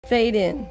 Fade in.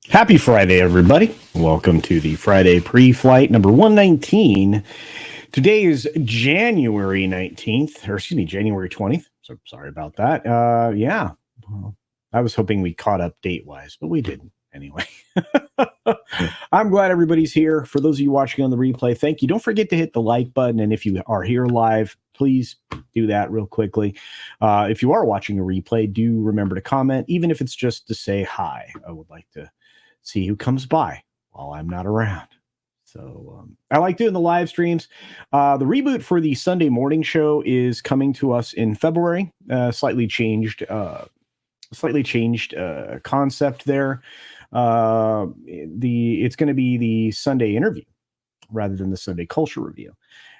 Happy Friday, everybody. Welcome to the Friday Preflight number 119. Today is January 19th, or excuse me, January 20th. So sorry about that. Well, I was hoping we caught up date-wise, but we didn't anyway. I'm glad everybody's here. For those of you watching on the replay, thank you. Don't forget to hit the like button. And if you are here live, please do that real quickly. If you are watching a replay, do remember to comment, even if it's just to say hi. I would like to see who comes by while I'm not around. So I like doing the live streams. The reboot for the Sunday morning show is coming to us in February. Slightly changed concept there. It's going to be the Sunday interview rather than the Sunday culture review,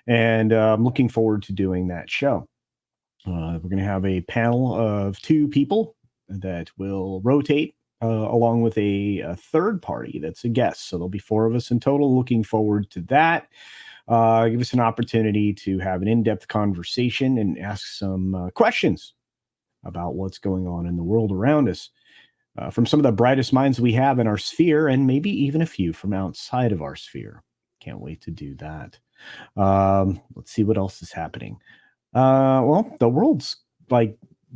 and I'm looking forward to doing that show. We're going to have a panel of two people that will rotate. Along with a third party that's a guest. So there'll be four of us in total. Looking forward to that. Give us an opportunity to have an in-depth conversation and ask some questions about what's going on in the world around us from some of the brightest minds we have in our sphere, and maybe even a few from outside of our sphere. Can't wait to do that. Let's see what else is happening. Well, the world's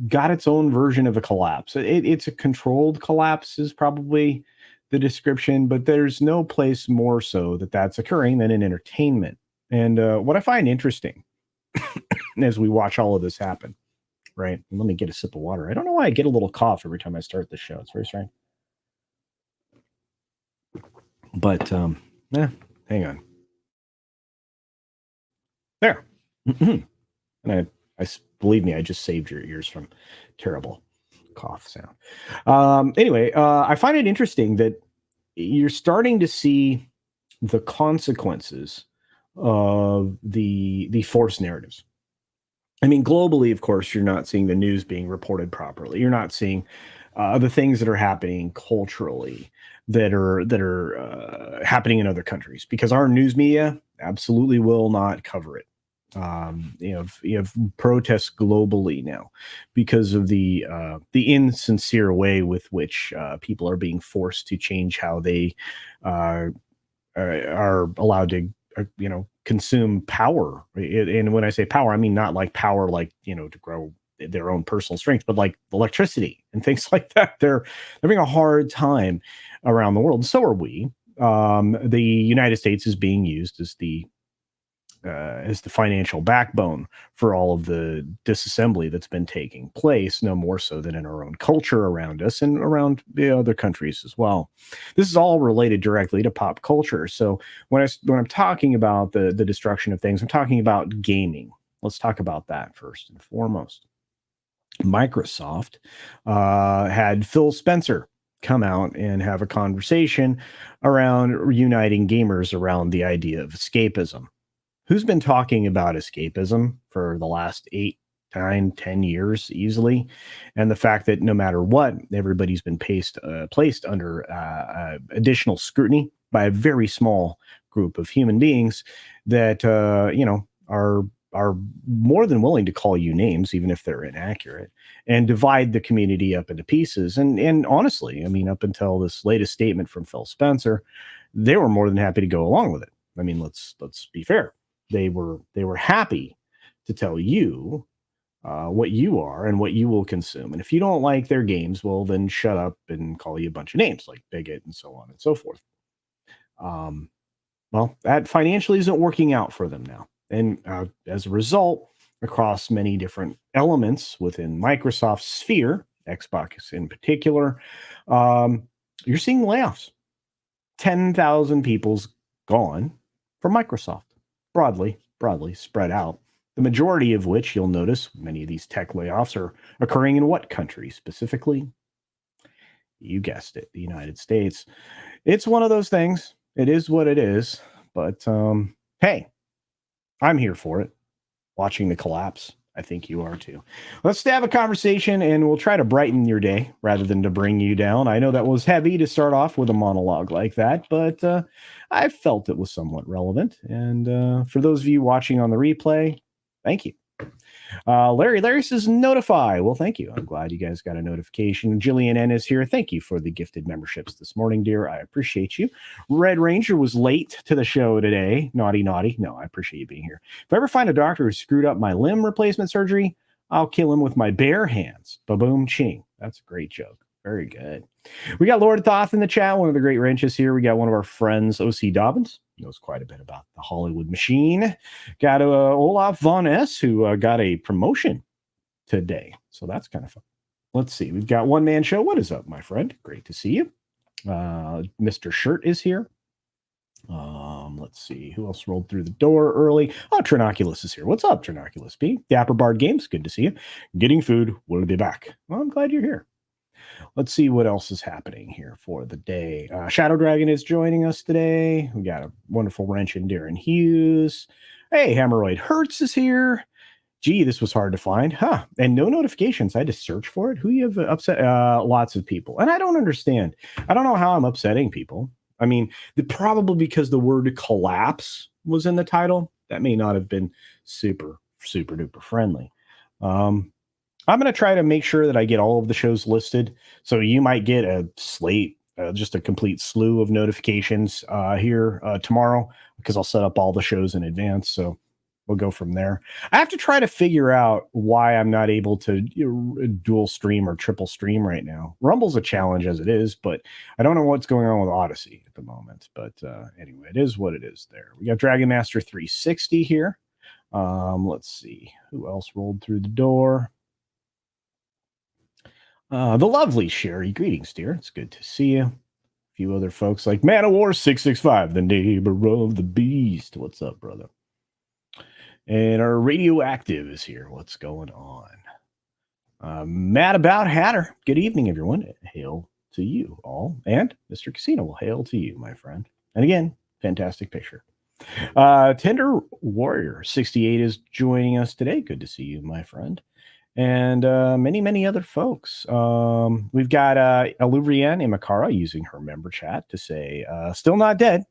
got its own version of a collapse. It's a controlled collapse is probably the description, but there's no place more so that's occurring than in entertainment. And what I find interesting as we watch all of this happen, right? Let me get a sip of water. I don't know why I get a little cough every time I start the show. It's very strange. But hang on. There. And believe me, I just saved your ears from terrible cough sound. Anyway, I find it interesting that you're starting to see the consequences of the forced narratives. I mean, globally, of course, you're not seeing the news being reported properly. You're not seeing the things that are happening culturally that are happening in other countries, because our news media absolutely will not cover it. You have protests globally now because of the insincere way with which people are being forced to change how they are allowed to consume power. And when I say power, I mean not like power to grow their own personal strength, but like electricity and things like that. They're having a hard time around the world. So are we. The United States is being used as the as the financial backbone for all of the disassembly that's been taking place, no more so than in our own culture around us and around the other countries as well. This is all related directly to pop culture. So when I'm talking about the destruction of things, I'm talking about gaming. Let's talk about that first and foremost. Microsoft had Phil Spencer come out and have a conversation around uniting gamers around the idea of escapism. Who's been talking about escapism for the last 8, 9, 10 years easily? And the fact that no matter what, everybody's been placed under additional scrutiny by a very small group of human beings that, are more than willing to call you names, even if they're inaccurate, and divide the community up into pieces. And honestly, I mean, up until this latest statement from Phil Spencer, they were more than happy to go along with it. I mean, let's be fair. They were happy to tell you what you are and what you will consume. And if you don't like their games, well, then shut up and call you a bunch of names like bigot and so on and so forth. Well, that financially isn't working out for them now. And as a result, across many different elements within Microsoft's sphere, Xbox in particular, you're seeing layoffs. 10,000 people's gone from Microsoft, broadly spread out. The majority of which you'll notice many of these tech layoffs are occurring in what country specifically? You guessed it, the United States. It's one of those things. It is what it is. But hey, I'm here for it. Watching the collapse. I think you are too. Let's have a conversation and we'll try to brighten your day rather than to bring you down. I know that was heavy to start off with a monologue like that, but I felt it was somewhat relevant. And for those of you watching on the replay, thank you. Larry says notify. Well, thank you. I'm glad you guys got a notification. Jillian N is here. Thank you for the gifted memberships this morning, dear. I appreciate you. Red Ranger was late to the show today. Naughty. No, I appreciate you being here. If I ever find a doctor who screwed up my limb replacement surgery, I'll kill him with my bare hands. Ba-boom ching. That's a great joke. Very good. We got Lord Thoth in the chat, one of the great wrenches here. We got one of our friends, O.C. Dobbins, knows quite a bit about the Hollywood machine. Got Olaf Von S, who got a promotion today. So that's kind of fun. Let's see. We've got One Man Show. What is up, my friend? Great to see you. Mr. Shirt is here. Let's see. Who else rolled through the door early? Oh, Trinoculus is here. What's up, Trinoculus B? Dapper Bard Games. Good to see you. Getting food. Will be back. Well, I'm glad you're here. Let's see what else is happening here for the day. Shadow Dragon is joining us today. We got a wonderful wrench in Darren Hughes. Hey, Hemorrhoid Hertz is here. Gee, this was hard to find. Huh. And no notifications. I had to search for it. Who you have upset? Lots of people. And I don't understand. I don't know how I'm upsetting people. I mean, probably because the word collapse was in the title. That may not have been super duper friendly. I'm going to try to make sure that I get all of the shows listed. So you might get a slate, just a complete slew of notifications here tomorrow, because I'll set up all the shows in advance. So we'll go from there. I have to try to figure out why I'm not able to dual stream or triple stream right now. Rumble's a challenge as it is, but I don't know what's going on with Odyssey at the moment. But anyway, it is what it is there. We got Dragon Master 360 here. Let's see. Who else rolled through the door? The lovely Sherry. Greetings, dear. It's good to see you. A few other folks like Man of War 665, the neighbor of the beast. What's up, brother? And our Radioactive is here. What's going on? Mad About Hatter. Good evening, everyone. Hail to you all. And Mr. Casino will hail to you, my friend. And again, fantastic picture. Tender Warrior 68 is joining us today. Good to see you, my friend. And many other folks. We've got Aluvrian Imakara using her member chat to say, still not dead.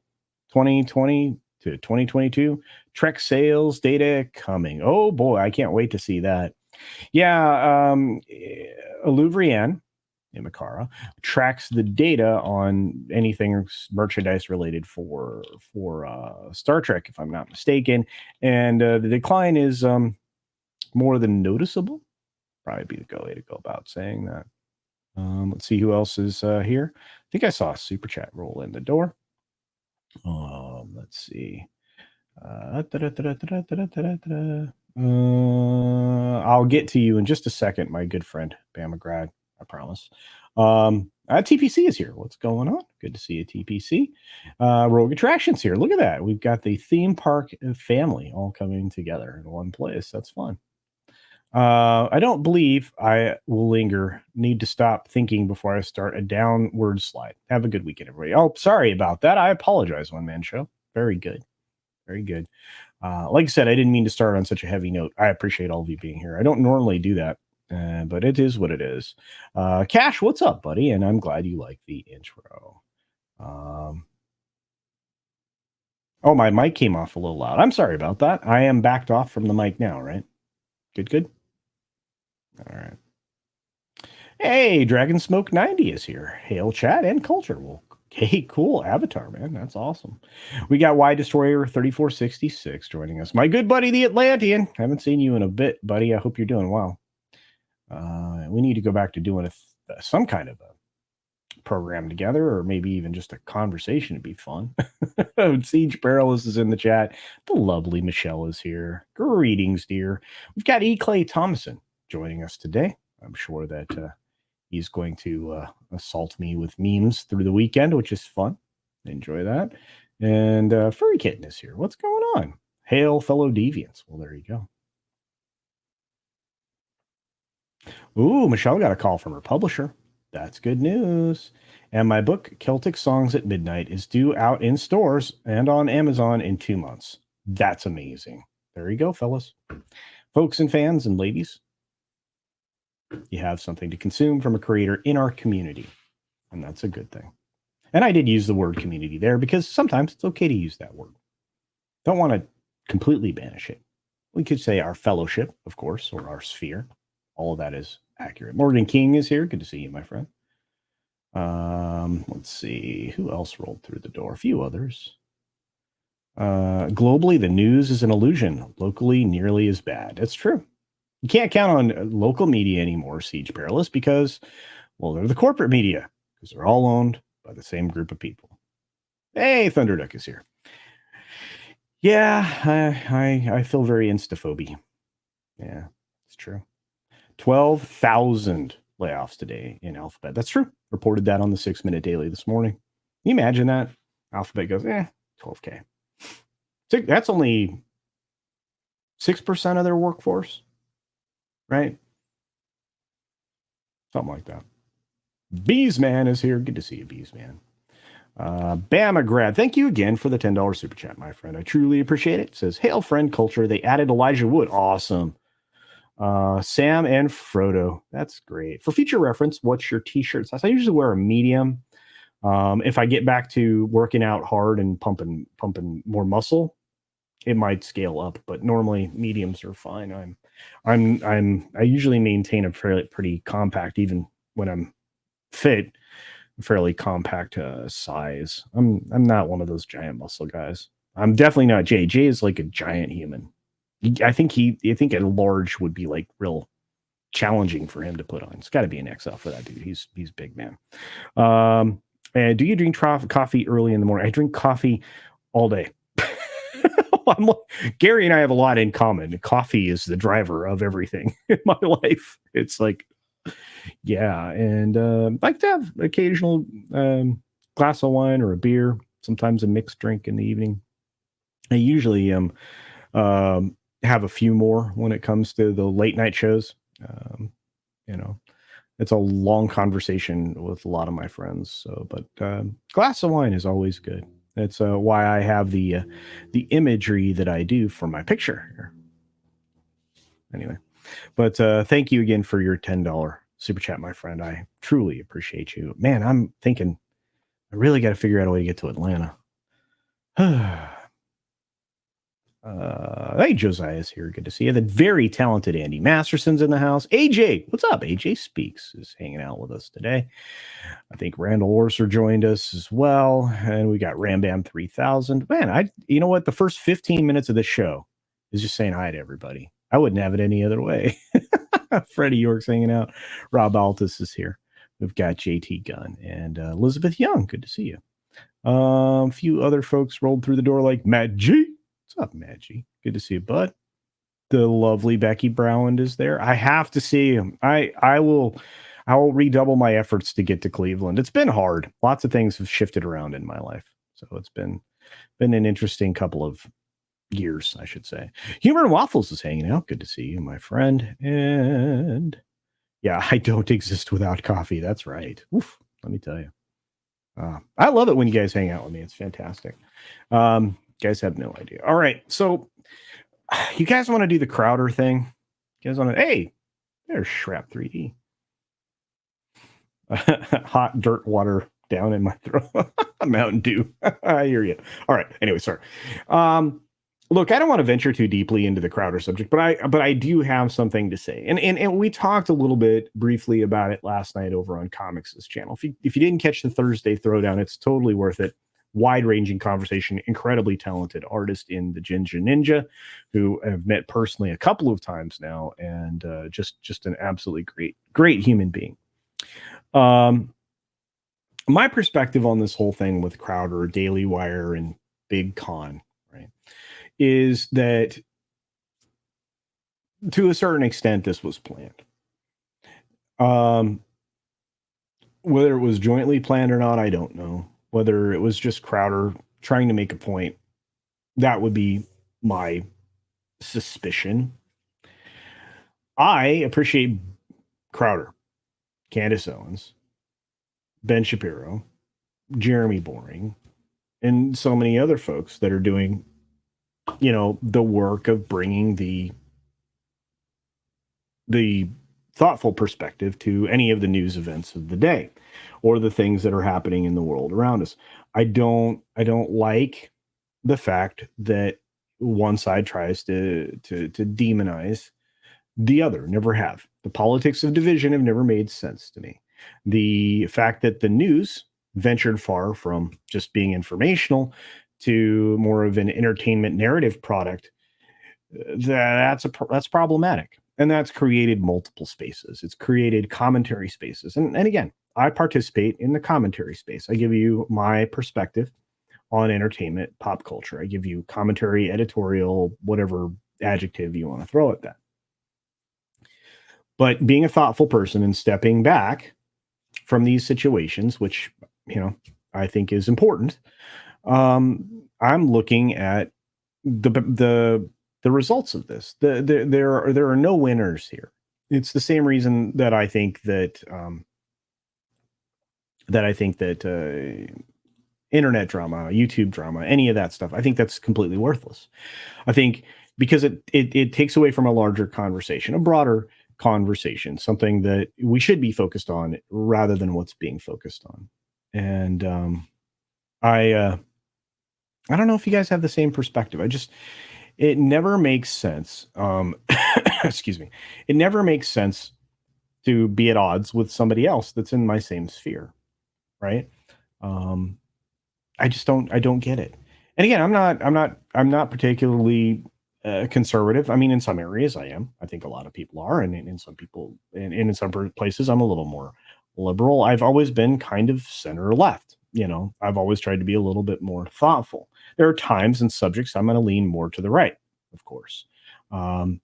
2020 to 2022 Trek sales data coming. Oh boy, I can't wait to see that. Yeah, Aluvrian Imakara tracks the data on anything merchandise related for Star Trek, if I'm not mistaken. And the decline is more than noticeable. Probably be the way to go about saying that. Let's see who else is here. I think I saw a super chat roll in the door. Let's see. I'll get to you in just a second, my good friend, Bama grad. I promise. TPC is here. What's going on? Good to see you, TPC. Rogue Attractions here. Look at that. We've got the theme park family all coming together in one place. That's fun. I don't believe I will linger. Need to stop thinking before I start a downward slide. Have a good weekend, everybody. Oh, sorry about that. I apologize, One Man Show. Very good. Very good. Like I said, I didn't mean to start on such a heavy note. I appreciate all of you being here. I don't normally do that, but it is what it is. Cash, what's up, buddy? And I'm glad you like the intro. Oh, my mic came off a little loud. I'm sorry about that. I am backed off from the mic now, right? Good. All right. Hey, Dragon Smoke 90 is here. Hail chat and culture. Well, hey, cool. Avatar, man. That's awesome. We got Y Destroyer 3466 joining us. My good buddy, the Atlantean. Haven't seen you in a bit, buddy. I hope you're doing well. We need to go back to doing some kind of a program together, or maybe even just a conversation. It'd be fun. Siege Perilous is in the chat. The lovely Michelle is here. Greetings, dear. We've got E. Clay Thomason joining us today. I'm sure that he's going to assault me with memes through the weekend, which is fun. Enjoy that. And Furry Kitten is here. What's going on? Hail, fellow deviants. Well, there you go. Ooh, Michelle got a call from her publisher. That's good news. And my book, Celtic Songs at Midnight, is due out in stores and on Amazon in 2 months. That's amazing. There you go, fellas. Folks and fans and ladies, you have something to consume from a creator in our community. And that's a good thing. And I did use the word community there because sometimes it's okay to use that word. Don't want to completely banish it. We could say our fellowship, of course, or our sphere. All of that is accurate. Morgan King is here. Good to see you, my friend. Let's see. Who else rolled through the door? A few others. Globally, the news is an illusion. Locally, nearly as bad. It's true. You can't count on local media anymore, Siege Perilous, because, well, they're the corporate media, because they're all owned by the same group of people. Hey, Thunderduck is here. Yeah, I feel very instaphobia. Yeah, it's true. 12,000 layoffs today in Alphabet. That's true. Reported that on the 6 Minute Daily this morning. Can you imagine that? Alphabet goes, 12K. That's only 6% of their workforce, right? Something like that. Beesman is here. Good to see you, Beesman. Bama Grad, thank you again for the $10 super chat, my friend. I truly appreciate it. It says, hail friend culture. They added Elijah Wood. Awesome. Sam and Frodo. That's great. For future reference, what's your t-shirt size? I usually wear a medium. If I get back to working out hard and pumping more muscle, it might scale up, but normally mediums are fine. I usually maintain a pretty compact, even when I'm fit, fairly compact size. I'm not one of those giant muscle guys. I'm definitely not Jay. Jay is like a giant human. I think a large would be like real challenging for him to put on. It's got to be an XL for that dude. He's big, man. And do you drink coffee early in the morning? I drink coffee all day. Gary and I have a lot in common. Coffee is the driver of everything in my life. It's like, yeah, and like to have occasional glass of wine or a beer. Sometimes a mixed drink in the evening. I usually have a few more when it comes to the late night shows. It's a long conversation with a lot of my friends. So, but glass of wine is always good. That's why I have the imagery that I do for my picture here. Anyway, but thank you again for your $10 super chat, my friend. I truly appreciate you. Man, I'm thinking I really got to figure out a way to get to Atlanta. Hey, Josiah is here. Good to see you. The very talented Andy Masterson's in the house. AJ, what's up? AJ Speaks is hanging out with us today. I think Randall Orser joined us as well. And we got Rambam 3000. Man, you know what? The first 15 minutes of this show is just saying hi to everybody. I wouldn't have it any other way. Freddie York's hanging out. Rob Altus is here. We've got JT Gunn and Elizabeth Young. Good to see you. A few other folks rolled through the door like Matt G. What's up, Maggie? Good to see you, bud. The lovely Becky Browand is there. I have to see him. I will redouble my efforts to get to Cleveland. It's been hard. Lots of things have shifted around in my life. So it's been an interesting couple of years, I should say. Humor and Waffles is hanging out. Good to see you, my friend. And yeah, I don't exist without coffee. That's right. Oof, let me tell you. I love it when you guys hang out with me. It's fantastic. You guys have no idea. All right. So you guys want to do the Crowder thing? You guys want to, hey, there's Shrap 3D. Hot dirt water down in my throat. Mountain Dew. I hear you. All right. Anyway, sorry. Look, I don't want to venture too deeply into the Crowder subject, but I do have something to say. And we talked a little bit briefly about it last night over on Comics' channel. If you didn't catch the Thursday Throwdown, it's totally worth it. Wide-ranging conversation, incredibly talented artist in the Jinja Ninja, who I've met personally a couple of times now, and just an absolutely great human being. My perspective on this whole thing with Crowder, Daily Wire, and Big Con, right, is that to a certain extent this was planned. Whether it was jointly planned or not, I don't know. Whether it was just Crowder trying to make a point, that would be my suspicion. I appreciate Crowder, Candace Owens, Ben Shapiro, Jeremy Boring, and so many other folks that are doing, the work of bringing the thoughtful perspective to any of the news events of the day or the things that are happening in the world around us. I don't like the fact that one side tries to demonize the other. Never have. The politics of division have never made sense to me. The fact that the news ventured far from just being informational to more of an entertainment narrative product, that's problematic. And that's created multiple spaces. It's created commentary spaces. And again, I participate in the commentary space. I give you my perspective on entertainment, pop culture. I give you commentary, editorial, whatever adjective you want to throw at that. But being a thoughtful person and stepping back from these situations, which, I think is important, I'm looking at the results of this. There are no winners here. It's the same reason that I think that internet drama, YouTube drama, any of that stuff, I think that's completely worthless. I think because it takes away from a larger conversation, a broader conversation, something that we should be focused on rather than what's being focused on. And I don't know if you guys have the same perspective. It never makes sense. Excuse me. It never makes sense to be at odds with somebody else that's in my same sphere. Right. I don't get it. And again, I'm not particularly conservative. I mean, in some areas I am. I think a lot of people are. And in some people, and in some places, I'm a little more liberal. I've always been kind of center left. I've always tried to be a little bit more thoughtful. There are times and subjects I'm going to lean more to the right, of course. I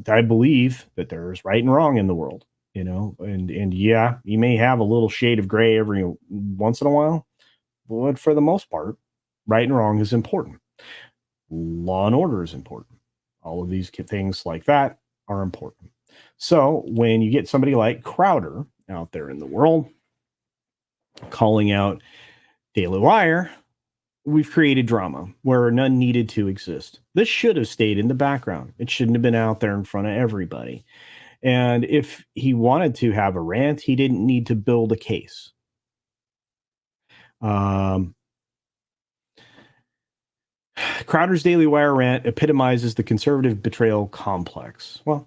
believe that there's right and wrong in the world, and yeah, you may have a little shade of gray every once in a while, but for the most part, right and wrong is important. Law and order is important. All of these things like that are important. So when you get somebody like Crowder out there in the world calling out Daily Wire, we've created drama where none needed to exist. This should have stayed in the background. It shouldn't have been out there in front of everybody. And if he wanted to have a rant, he didn't need to build a case. Crowder's Daily Wire rant epitomizes the conservative betrayal complex. Well,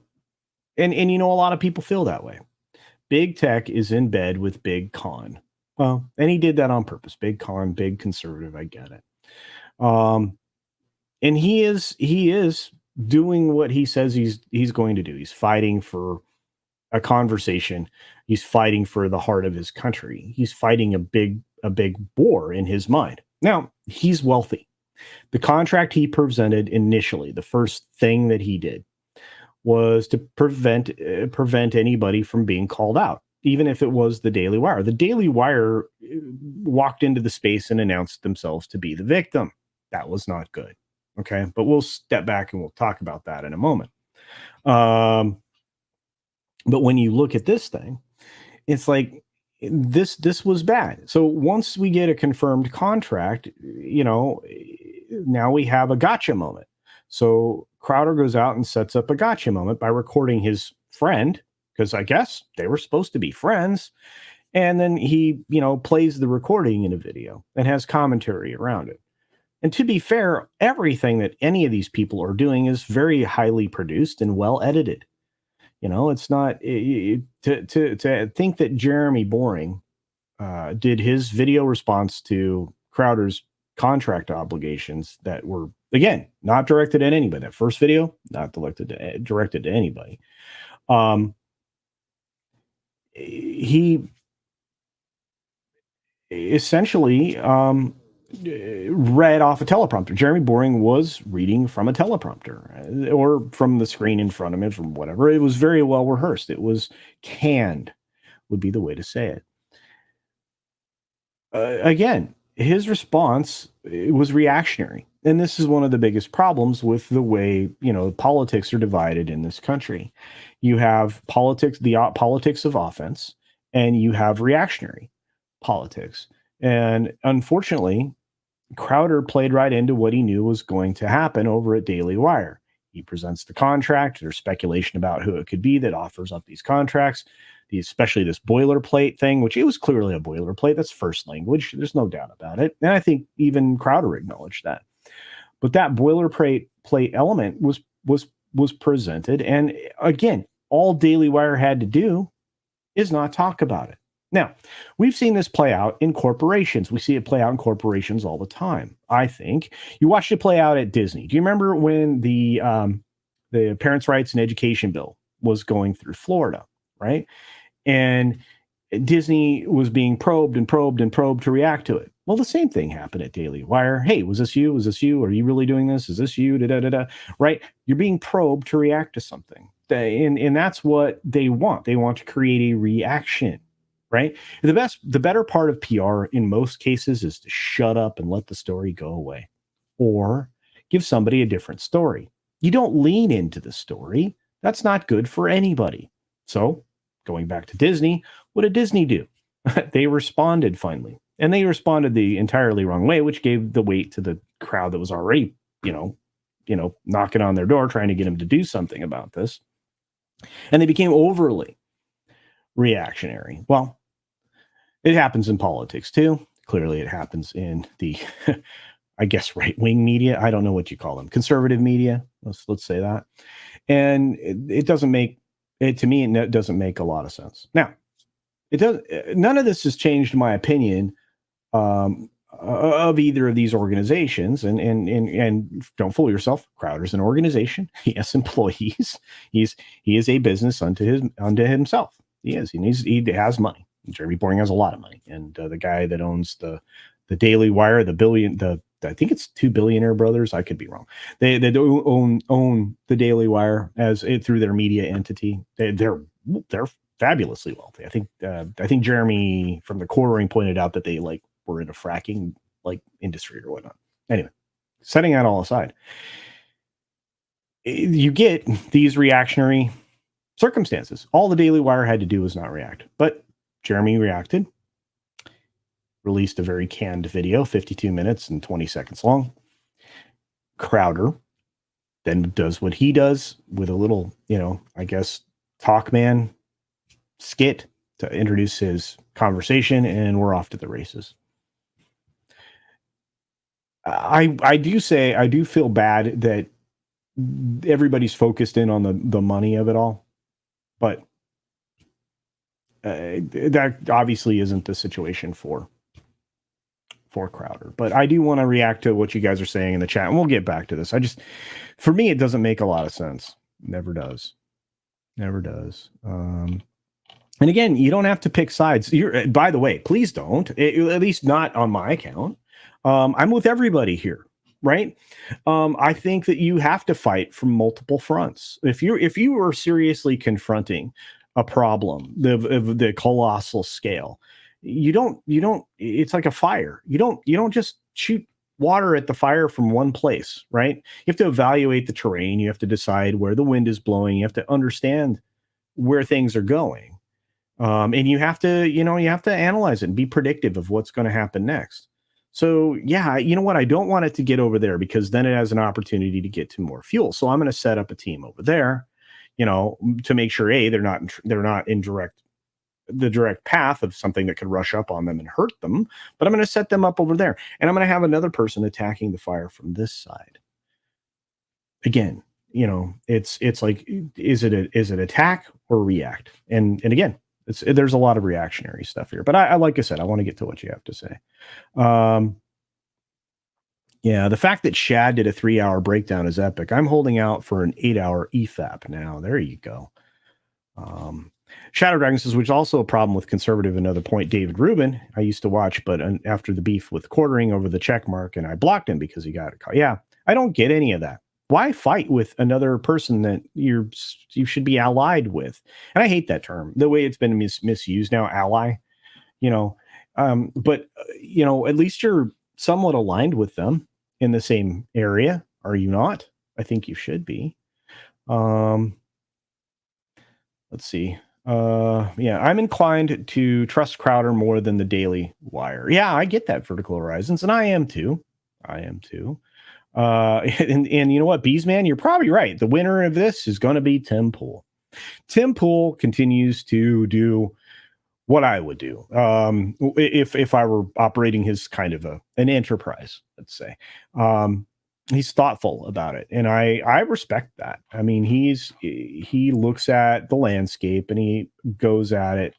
and a lot of people feel that way. Big tech is in bed with big con. Well, and he did that on purpose. Big con, big conservative. I get it. And he is doing what he says he's going to do. He's fighting for a conversation. He's fighting for the heart of his country. He's fighting a big war in his mind. Now, he's wealthy. The contract he presented initially, the first thing that he did, was to prevent anybody from being called out, even if it was the Daily Wire. The Daily Wire walked into the space and announced themselves to be the victim. That was not good. Okay, but we'll step back and we'll talk about that in a moment. But when you look at this thing, it's like this was bad. So once we get a confirmed contract, now we have a gotcha moment. So Crowder goes out and sets up a gotcha moment by recording his friend, because I guess they were supposed to be friends. And then he, plays the recording in a video and has commentary around it. And to be fair, everything that any of these people are doing is very highly produced and well edited. It's not to think that Jeremy Boring did his video response to Crowder's contract obligations that were, again, not directed at anybody. That first video, not directed to anybody. He essentially read off a teleprompter. Jeremy Boring was reading from a teleprompter or from the screen in front of him, from whatever. It was very well rehearsed. It was canned, would be the way to say it. Again, his response was reactionary. And this is one of the biggest problems with the way, politics are divided in this country. You have politics, the politics of offense, and you have reactionary politics. And unfortunately, Crowder played right into what he knew was going to happen over at Daily Wire. He presents the contract. There's speculation about who it could be that offers up these contracts, especially this boilerplate thing, which it was clearly a boilerplate. That's first language. There's no doubt about it. And I think even Crowder acknowledged that. But that boilerplate element was presented. And again, all Daily Wire had to do is not talk about it. Now, we've seen this play out in corporations. We see it play out in corporations all the time, I think. You watched it play out at Disney. Do you remember when the Parents' Rights and Education Bill was going through Florida, right? And Disney was being probed and probed and probed to react to it. Well, the same thing happened at Daily Wire. Hey, was this you? Was this you? Are you really doing this? Is this you? Right? You're being probed to react to something. And that's what they want. They want to create a reaction. Right? The better part of PR in most cases is to shut up and let the story go away, or give somebody a different story. You don't lean into the story. That's not good for anybody. So going back to Disney, what did Disney do? They responded finally, and they responded the entirely wrong way, which gave the weight to the crowd that was already, knocking on their door, trying to get them to do something about this. And they became overly reactionary. Well, it happens in politics too. Clearly it happens in the, I guess, right-wing media. I don't know what you call them. Conservative media. Let's say that. And it doesn't make it, to me, it doesn't make a lot of sense. Now, none of this has changed my opinion of either of these organizations. And don't fool yourself. Crowder's an organization. He has employees. He is a business unto himself. He is. He has money. Jeremy Boring has a lot of money, and the guy that owns the Daily Wire, I think it's two billionaire brothers. I could be wrong. They own the Daily Wire through their media entity. They're fabulously wealthy. I think Jeremy from the Quartering pointed out that they were in a fracking industry or whatnot. Anyway, setting that all aside, you get these reactionary circumstances. All the Daily Wire had to do was not react, but Jeremy reacted, released a very canned video, 52 minutes and 20 seconds long. Crowder then does what he does with a little, I guess, Talkman skit to introduce his conversation, and we're off to the races. I do feel bad that everybody's focused in on the money of it all, but that obviously isn't the situation for Crowder. But I do want to react to what you guys are saying in the chat, and we'll get back to this. For me, it doesn't make a lot of sense. Never does. And again, you don't have to pick sides. By the way, please don't. At least not on my account. I'm with everybody here. right? I think that you have to fight from multiple fronts. If you are seriously confronting a problem of the colossal scale, you don't. It's like a fire. You don't just shoot water at the fire from one place, right? You have to evaluate the terrain. You have to decide where the wind is blowing. You have to understand where things are going, and you have to analyze it and be predictive of what's going to happen next. So yeah, you know what? I don't want it to get over there because then it has an opportunity to get to more fuel. So I'm going to set up a team over there, to make sure they're not in direct path of something that could rush up on them and hurt them. But I'm going to set them up over there, and I'm going to have another person attacking the fire from this side. Again, it's like, is it attack or react? And again, there's a lot of reactionary stuff here, but I like I said, I want to get to what you have to say. um yeah, the fact that Shad did a 3-hour breakdown is epic. I'm holding out for an 8-hour EFAP now. There you go. um Shadow Dragon says, which is also a problem with conservative. Another point, David Rubin, I used to watch, but after the beef with quartering over the check mark, and I blocked him because he got caught. Yeah, I don't get any of that. Why fight with another person that you should be allied with? And I hate that term, the way it's been misused now, ally. You know, but at least you're somewhat aligned with them in the same area, are you not? I think you should be. Um, let's see. Yeah, I'm inclined to trust Crowder more than the Daily Wire. Yeah, I get that, Vertical Horizons, and I am too. And you know what, Beesman, you're probably right. The winner of this is going to be Tim Pool. Tim Pool continues to do what I would do, if I were operating his kind of an enterprise, let's say. He's thoughtful about it, and I respect that. I mean, he looks at the landscape and he goes at it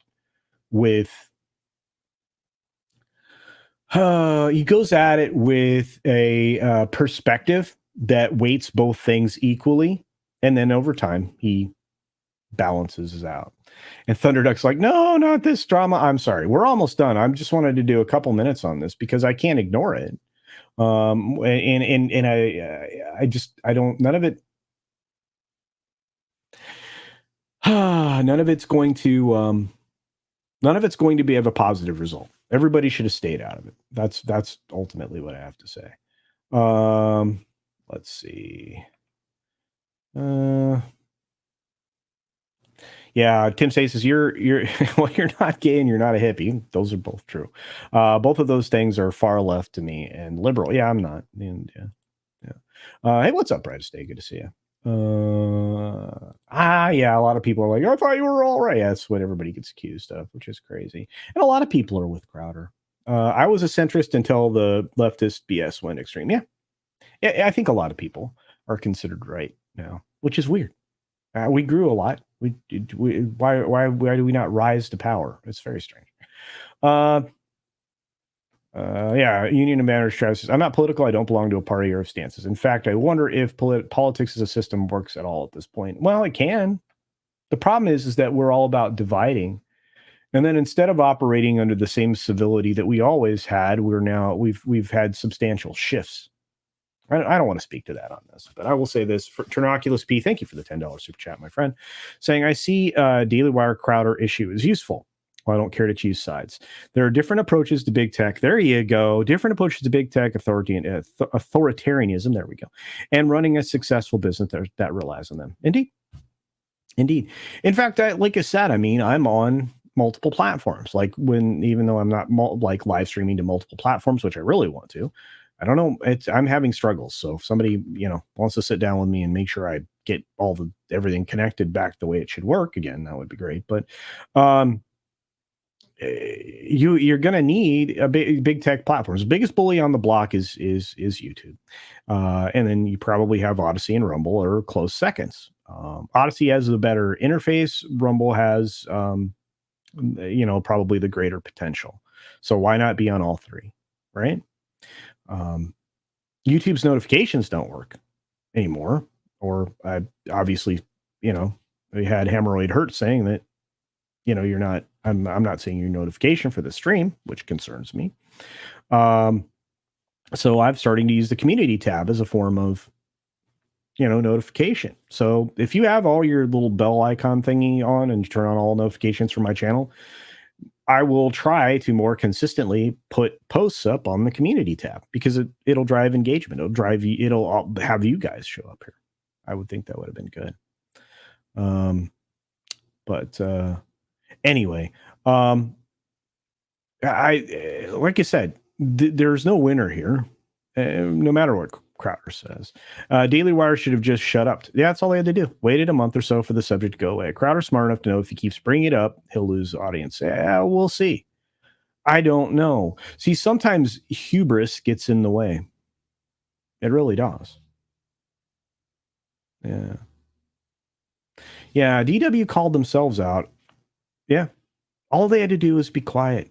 with a perspective that weights both things equally, and then over time he balances out. And Thunderduck's like, no, not this drama. I'm sorry, we're almost done. I just wanted to do a couple minutes on this because I can't ignore it. And I don't. None of it's going to be of a positive result. Everybody should have stayed out of it. That's ultimately what I have to say. Let's see. Yeah, Tim says you're well, you're not gay and you're not a hippie. Those are both true. Both of those things are far left to me and liberal. Yeah, I'm not. And hey, what's up, Brightest Day? Good to see you. Yeah, a lot of people are like, I thought you were all right. That's what everybody gets accused of, which is crazy. And a lot of people are with Crowder. I was a centrist until the leftist BS went extreme. Yeah, I think a lot of people are considered right now, which is weird. We grew a lot. Why do we not rise to power? It's very strange. Yeah, Union of Manners Travis says, I'm not political. I don't belong to a party or of stances. In fact, I wonder if politics as a system works at all at this point. Well, it can. The problem is that we're all about dividing. And then instead of operating under the same civility that we always had, we've had substantial shifts. I don't want to speak to that on this, but I will say this. For Ternoculus P, thank you for the $10 super chat, my friend, saying, I see Daily Wire Crowder issue is useful. Well, I don't care to choose sides. There are different approaches to big tech. There you go. Different approaches to big tech, authoritarianism. There we go. And running a successful business that relies on them. Indeed. In fact, like I said, I mean, I'm on multiple platforms. Like even though I'm not like live streaming to multiple platforms, which I really want to, I don't know. I'm having struggles. So if somebody, wants to sit down with me and make sure I get everything connected back the way it should work again, that would be great. But, you're going to need a big tech platforms. The biggest bully on the block is YouTube. And then you probably have Odyssey and Rumble or close seconds. Odyssey has a better interface. Rumble has, probably the greater potential. So why not be on all three? Right. YouTube's notifications don't work anymore. Or obviously, we had Hemorrhoid Hurt saying that, you're not, I'm not seeing your notification for the stream, which concerns me. So I'm starting to use the community tab as a form of, notification. So if you have all your little bell icon thingy on and you turn on all notifications for my channel, I will try to more consistently put posts up on the community tab because it'll drive engagement. It'll have you guys show up here. I would think that would have been good. But anyway, I like I said, there's no winner here, no matter what Crowder says. Daily Wire should have just shut up. Yeah, that's all they had to do. Waited a month or so for the subject to go away. Crowder's smart enough to know if he keeps bringing it up, he'll lose audience. Yeah, we'll see. I don't know. See, sometimes hubris gets in the way. It really does. Yeah. Yeah, DW called themselves out. Yeah. All they had to do was be quiet.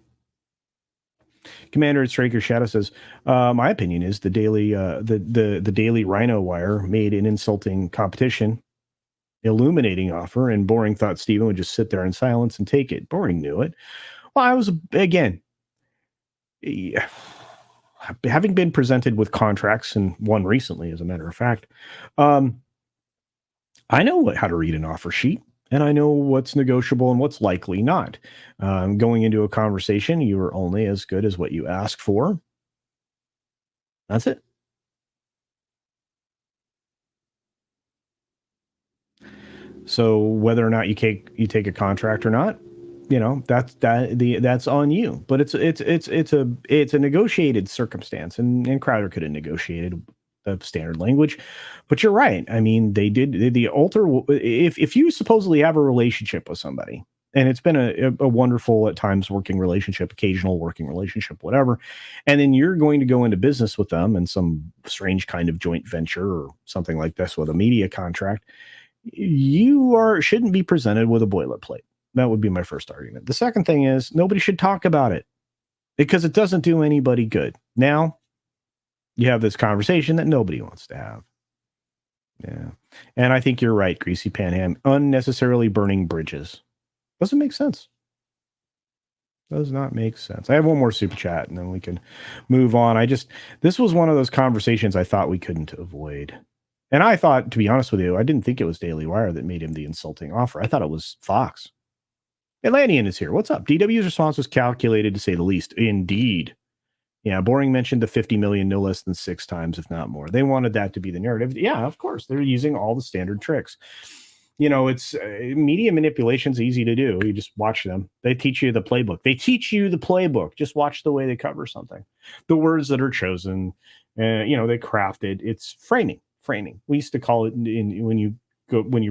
Commander at Straker Shadow says, my opinion is the daily Rhino Wire made an insulting competition, illuminating offer, and Boring thought Steven would just sit there in silence and take it. Boring knew it. Well, I was, again, having been presented with contracts, and one recently, as a matter of fact, I know how to read an offer sheet. And I know what's negotiable and what's likely not. Going into a conversation, you are only as good as what you ask for. That's it. So whether or not you take a contract or not, that's on you. But it's a negotiated circumstance, and Crowder could have negotiated the standard language. But you're right. I mean, they did the alter. If you supposedly have a relationship with somebody, and it's been a wonderful at times working relationship, occasional working relationship, whatever, and then you're going to go into business with them in some strange kind of joint venture or something like this with a media contract, shouldn't be presented with a boilerplate. That would be my first argument. The second thing is nobody should talk about it because it doesn't do anybody good. Now you have this conversation that nobody wants to have. Yeah. And I think you're right, Greasy Panham. Unnecessarily burning bridges. Doesn't make sense. Does not make sense. I have one more super chat and then we can move on. This was one of those conversations I thought we couldn't avoid. And I thought, to be honest with you, I didn't think it was Daily Wire that made him the insulting offer. I thought it was Fox. Atlantean is here. What's up? DW's response was calculated, to say the least. Indeed. Yeah, Boring mentioned the 50 million no less than 6 times, if not more. They wanted that to be the narrative. Yeah, of course. They're using all the standard tricks. It's media manipulation's easy to do. You just watch them. They teach you the playbook. Just watch the way they cover something. The words that are chosen, they crafted. It's framing. We used to call it when you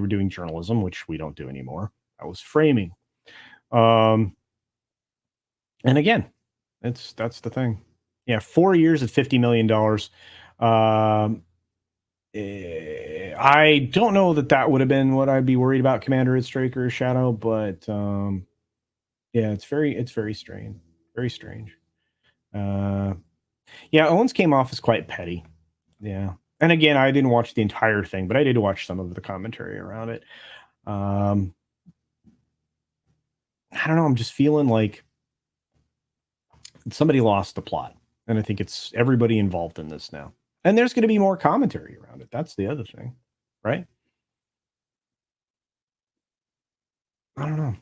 were doing journalism, which we don't do anymore. That was framing. And again, that's the thing. Yeah, 4 years at $50 million. I don't know that would have been what I'd be worried about, Commander at Straker Shadow, but yeah, it's very strange. Very strange. Yeah, Owens came off as quite petty. Yeah. And again, I didn't watch the entire thing, but I did watch some of the commentary around it. I don't know. I'm just feeling like somebody lost the plot. And I think it's everybody involved in this now. And there's going to be more commentary around it. That's the other thing, right? I don't know.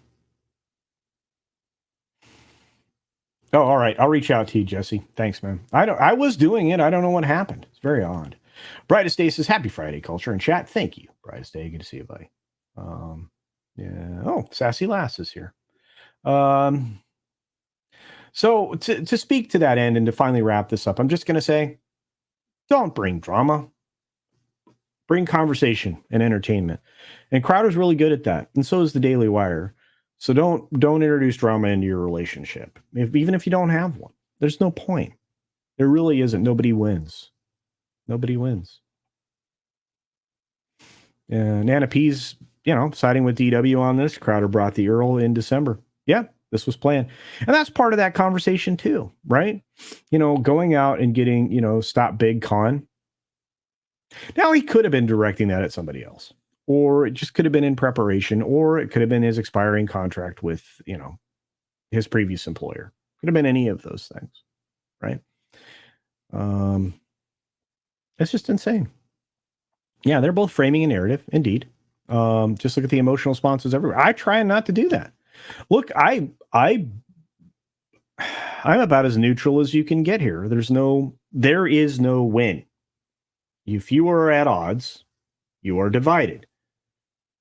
Oh, all right. I'll reach out to you, Jesse. Thanks, man. I was doing it. I don't know what happened. It's very odd. Brightest Day says, happy Friday, Culture and Chat. Thank you, Brightest Day. Good to see you, buddy. Yeah. Oh, Sassy Lass is here. So to speak to that end and to finally wrap this up, I'm just going to say, don't bring drama. Bring conversation and entertainment. And Crowder's really good at that. And so is the Daily Wire. So don't introduce drama into your relationship. Even if you don't have one, there's no point. There really isn't. Nobody wins. Nobody wins. Nana P's, siding with DW on this. Crowder brought the Earl in December. Yeah, this was planned. And that's part of that conversation too, right? Going out and getting, Stop Big Con. Now, he could have been directing that at somebody else, or it just could have been in preparation, or it could have been his expiring contract with, his previous employer. Could have been any of those things, right? It's just insane. Yeah, they're both framing a narrative, indeed. Just look at the emotional responses everywhere. I try not to do that. Look, I'm about as neutral as you can get here. There is no win. If you are at odds, you are divided.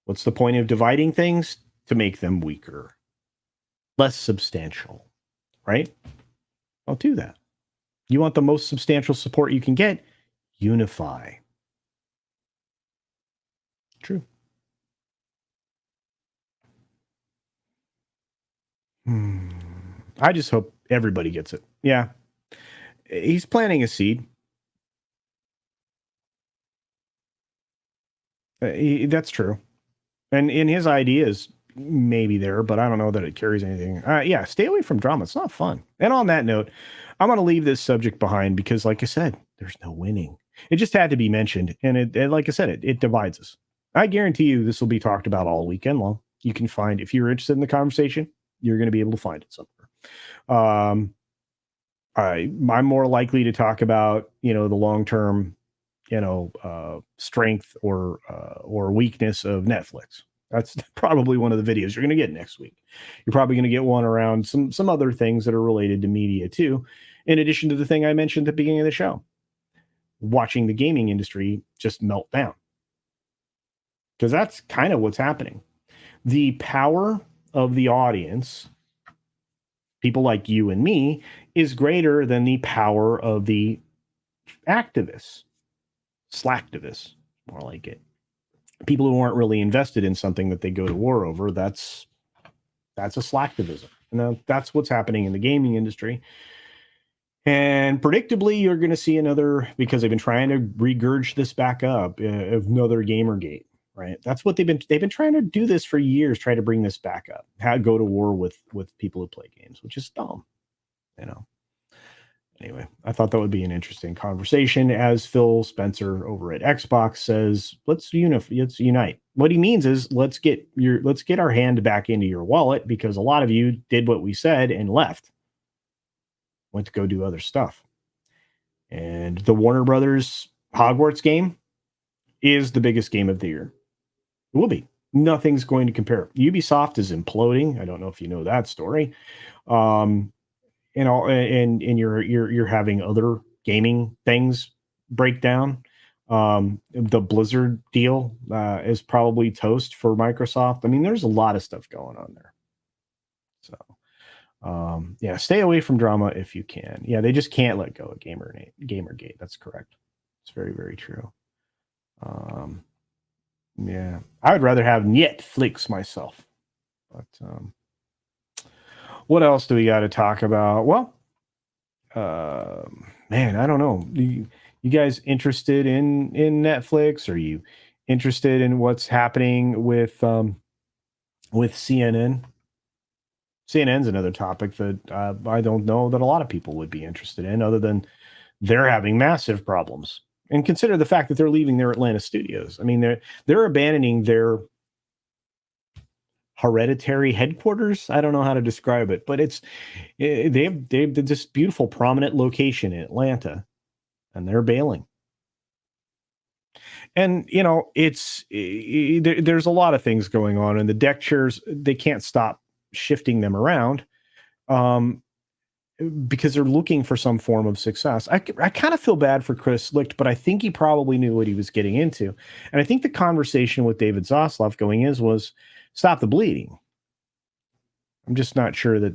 What's the point of dividing things? To make them weaker, less substantial, right? Don't do that. You want the most substantial support you can get? Unify. True. I just hope everybody gets it. Yeah. He's planting a seed. That's true. And in his ideas, maybe there, but I don't know that it carries anything. Yeah, stay away from drama. It's not fun. And on that note, I'm going to leave this subject behind because, like I said, there's no winning. It just had to be mentioned. And like I said, it divides us. I guarantee you this will be talked about all weekend long. You can find, if you're interested in the conversation, you're going to be able to find it somewhere. I'm more likely to talk about, the long-term, strength or weakness of Netflix. That's probably one of the videos you're going to get next week. You're probably going to get one around some other things that are related to media too, in addition to the thing I mentioned at the beginning of the show, watching the gaming industry just melt down. Because that's kind of what's happening. The power of the audience, people like you and me, is greater than the power of the activists, slacktivists, more like it. People who aren't really invested in something that they go to war over, that's a slacktivism. And that's what's happening in the gaming industry. And predictably, you're going to see another, because they've been trying to regurge this back up, another Gamergate, right? That's what they've been trying to do this for years, try to bring this back up, go to war with people who play games, which is dumb, Anyway, I thought that would be an interesting conversation. As Phil Spencer over at Xbox says, let's unite. What he means is let's get our hand back into your wallet, because a lot of you did what we said and left, went to go do other stuff. And the Warner Brothers Hogwarts game is the biggest game of the year. It will be. Nothing's going to compare. Ubisoft is imploding. I don't know if you know that story. And you're having other gaming things break down. The Blizzard deal is probably toast for Microsoft. I mean, there's a lot of stuff going on there. So, yeah, stay away from drama if you can. Yeah, they just can't let go of Gamergate. That's correct. It's very, very true. Yeah, I would rather have Netflix myself. But what else do we got to talk about? Well, man, I don't know. You guys interested in Netflix? Are you interested in what's happening with CNN? CNN's another topic that I don't know that a lot of people would be interested in, other than they're having massive problems. And consider the fact that they're leaving their Atlanta studios. I mean, they're abandoning their hereditary headquarters. I don't know how to describe it, but they have this beautiful prominent location in Atlanta, and they're bailing. And there's a lot of things going on, and the deck chairs, they can't stop shifting them around, because they're looking for some form of success. I kind of feel bad for Chris Licht, but I think he probably knew what he was getting into. And I think the conversation with David Zaslav going in was stop the bleeding. I'm just not sure that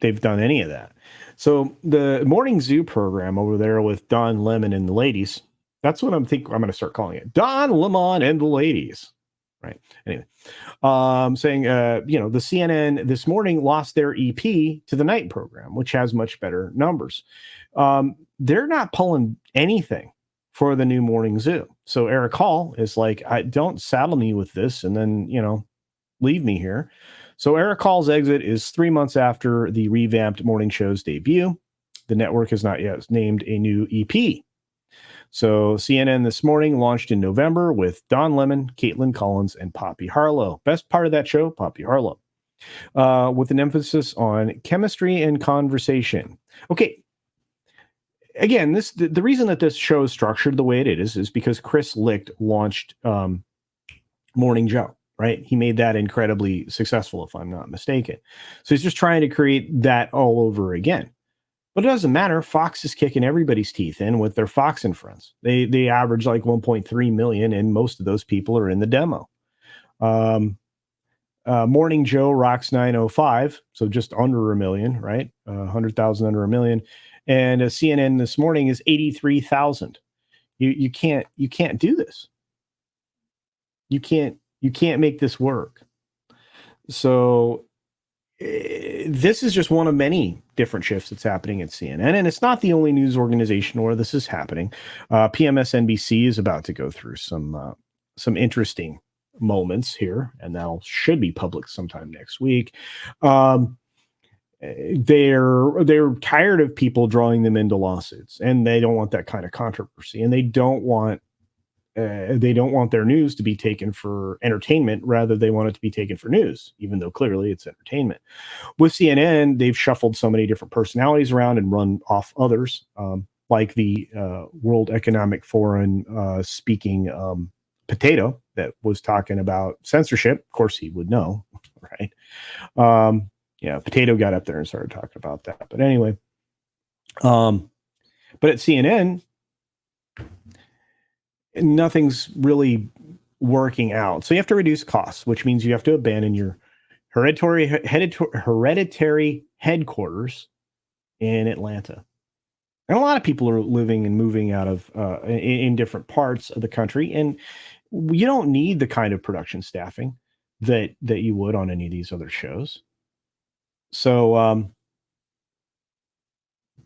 they've done any of that. So the Morning Zoo program over there with Don Lemon and the ladies, that's what I'm going to start calling it. Don Lemon and the ladies. Right. Anyway, saying, the CNN this morning lost their EP to the night program, which has much better numbers. They're not pulling anything for the new Morning Zoo. So Eric Hall is like, don't saddle me with this and then, leave me here. So Eric Hall's exit is 3 months after the revamped morning show's debut. The network has not yet named a new EP. So CNN this morning launched in November with Don Lemon, Caitlin Collins, and Poppy Harlow. Best part of that show, Poppy Harlow, with an emphasis on chemistry and conversation. Okay, again, the reason that this show is structured the way it is because Chris Licht launched Morning Joe, right? He made that incredibly successful, if I'm not mistaken. So he's just trying to create that all over again. But it doesn't matter. Fox is kicking everybody's teeth in with their Fox and Friends. They average like 1.3 million, and most of those people are in the demo. Morning Joe rocks 905, so just under a million, right? 100,000 under a million, and CNN this morning is 83,000. You can't do this. You can't make this work. So this is just one of many different shifts that's happening at CNN, and it's not the only news organization where this is happening. PMSNBC is about to go through some interesting moments here, and that should be public sometime next week. They're tired of people drawing them into lawsuits, and they don't want that kind of controversy, and they don't want their news to be taken for entertainment. Rather, they want it to be taken for news, even though clearly it's entertainment. With CNN, they've shuffled so many different personalities around and run off others, like the World Economic Forum speaking Potato that was talking about censorship. Of course, he would know, right? Potato got up there and started talking about that. But anyway, but at CNN, nothing's really working out. So you have to reduce costs, which means you have to abandon your hereditary headquarters in Atlanta. And a lot of people are living and moving out of in different parts of the country, and you don't need the kind of production staffing that you would on any of these other shows. So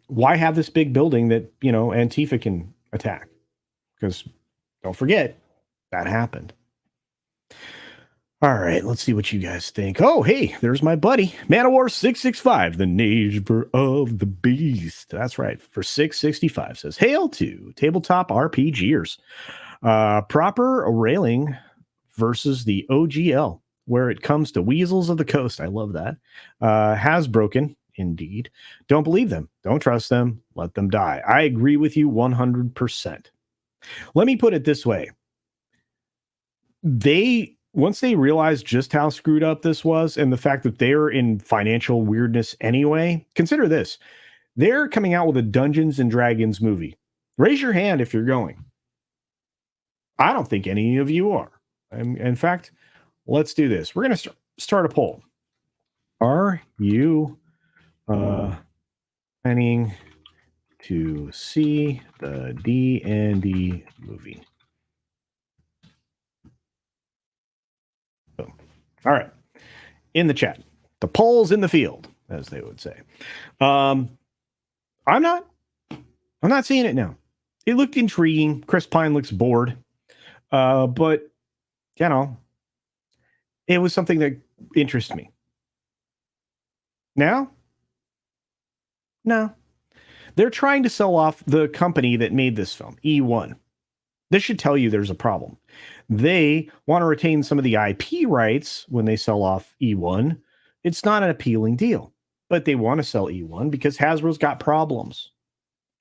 why have this big building that Antifa can attack? Because don't forget, that happened. All right, let's see what you guys think. Oh, hey, there's my buddy, Man-O-War 665, the neighbor of the beast. That's right, for 665 says, hail to tabletop RPGers. Proper railing versus the OGL, where it comes to weasels of the coast. I love that. Has broken, indeed. Don't believe them. Don't trust them. Let them die. I agree with you 100%. Let me put it this way. Once they realized just how screwed up this was and the fact that they're in financial weirdness anyway, consider this. They're coming out with a Dungeons and Dragons movie. Raise your hand if you're going. I don't think any of you are. In fact, let's do this. We're going to start a poll. Are you planning to see the D&D movie? Boom. All right. In the chat. The poll's in the field, as they would say. I'm not seeing it now. It looked intriguing. Chris Pine looks bored. But, it was something that interests me. Now? No. They're trying to sell off the company that made this film, E1. This should tell you there's a problem. They want to retain some of the IP rights when they sell off E1. It's not an appealing deal, but they want to sell E1 because Hasbro's got problems,